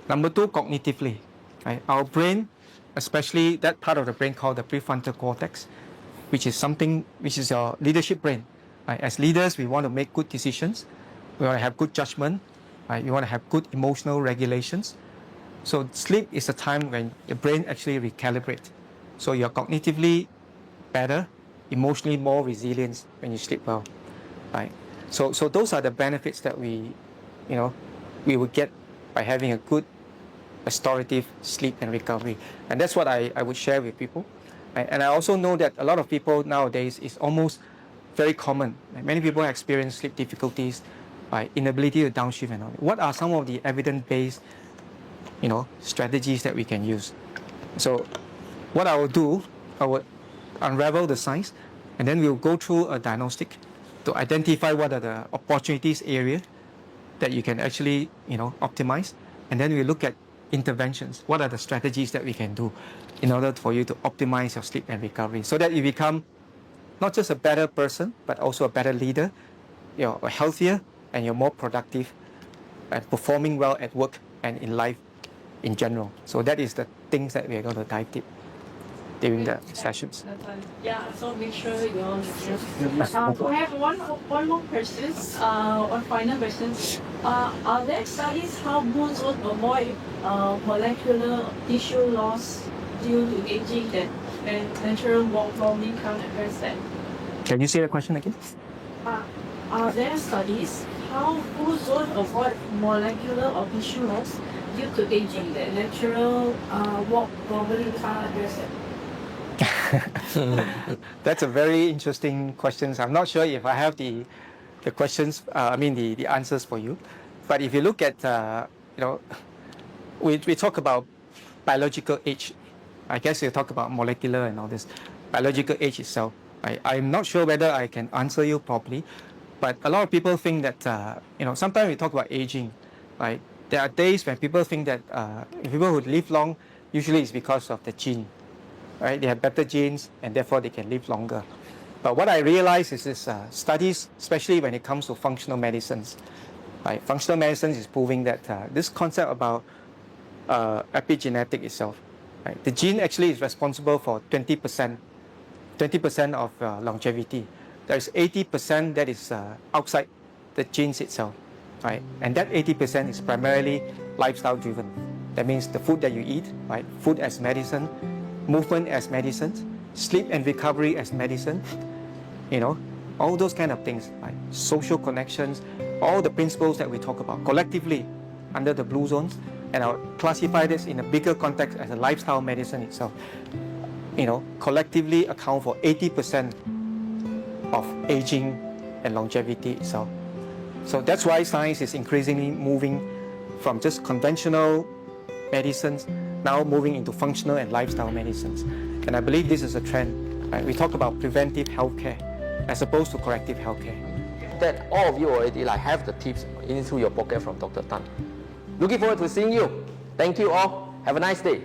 Number two, cognitively, right? Our brain, especially that part of the brain called the prefrontal cortex, which is your leadership brain. Right? As leaders, we want to make good decisions. We want to have good judgment. Right? We want to have good emotional regulations. So sleep is a time when your brain actually recalibrates. So you're cognitively better, emotionally more resilient when you sleep well. Right? So those are the benefits that we will get by having a good restorative sleep and recovery. And that's what I would share with people. Right? And I also know that a lot of people nowadays is almost very common. Like many people experience sleep difficulties, right? Inability to downshift and all. What are some of the evidence-based, strategies that we can use? So what I will do, I would unravel the science, and then we'll go through a diagnostic to identify what are the opportunities area that you can actually, optimize. And then we look at interventions. What are the strategies that we can do in order for you to optimize your sleep and recovery so that you become not just a better person, but also a better leader, you're healthier and you're more productive and performing well at work and in life in general. So that is the things that we are going to dive deep. during the sessions. Yeah, so make sure you all I have one more question. One final question. Are there studies how blue zone avoid molecular tissue loss due to aging that and natural warming can't address that? Can you say the question again? Are there studies how blue zone avoid molecular or tissue loss due to aging that natural warming can't address that? That's a very interesting question. I'm not sure if I have the questions, the answers for you. But if you look at, we talk about biological age. I guess you talk about molecular and all this. Biological age itself. I'm not sure whether I can answer you properly, but a lot of people think that, sometimes we talk about aging, right? There are days when people think that people who live long, usually it's because of the gene. Right? They have better genes and therefore they can live longer. But what I realize is this studies, especially when it comes to functional medicines, right? Functional medicine is proving that this concept about epigenetic itself, right? The gene actually is responsible for 20% of longevity. There's 80% that is outside the genes itself, right? And that 80% is primarily lifestyle driven. That means the food that you eat, right? Food as medicine, movement as medicine, sleep and recovery as medicine, all those kind of things, like social connections, all the principles that we talk about collectively under the blue zones, and I'll classify this in a bigger context as a lifestyle medicine itself, collectively account for 80% of aging and longevity itself. So that's why science is increasingly moving from just conventional medicines now moving into functional and lifestyle medicines. And I believe this is a trend. Right? We talk about preventive healthcare as opposed to corrective healthcare. That all of you already have the tips into your pocket from Dr. Tan. Looking forward to seeing you. Thank you all. Have a nice day.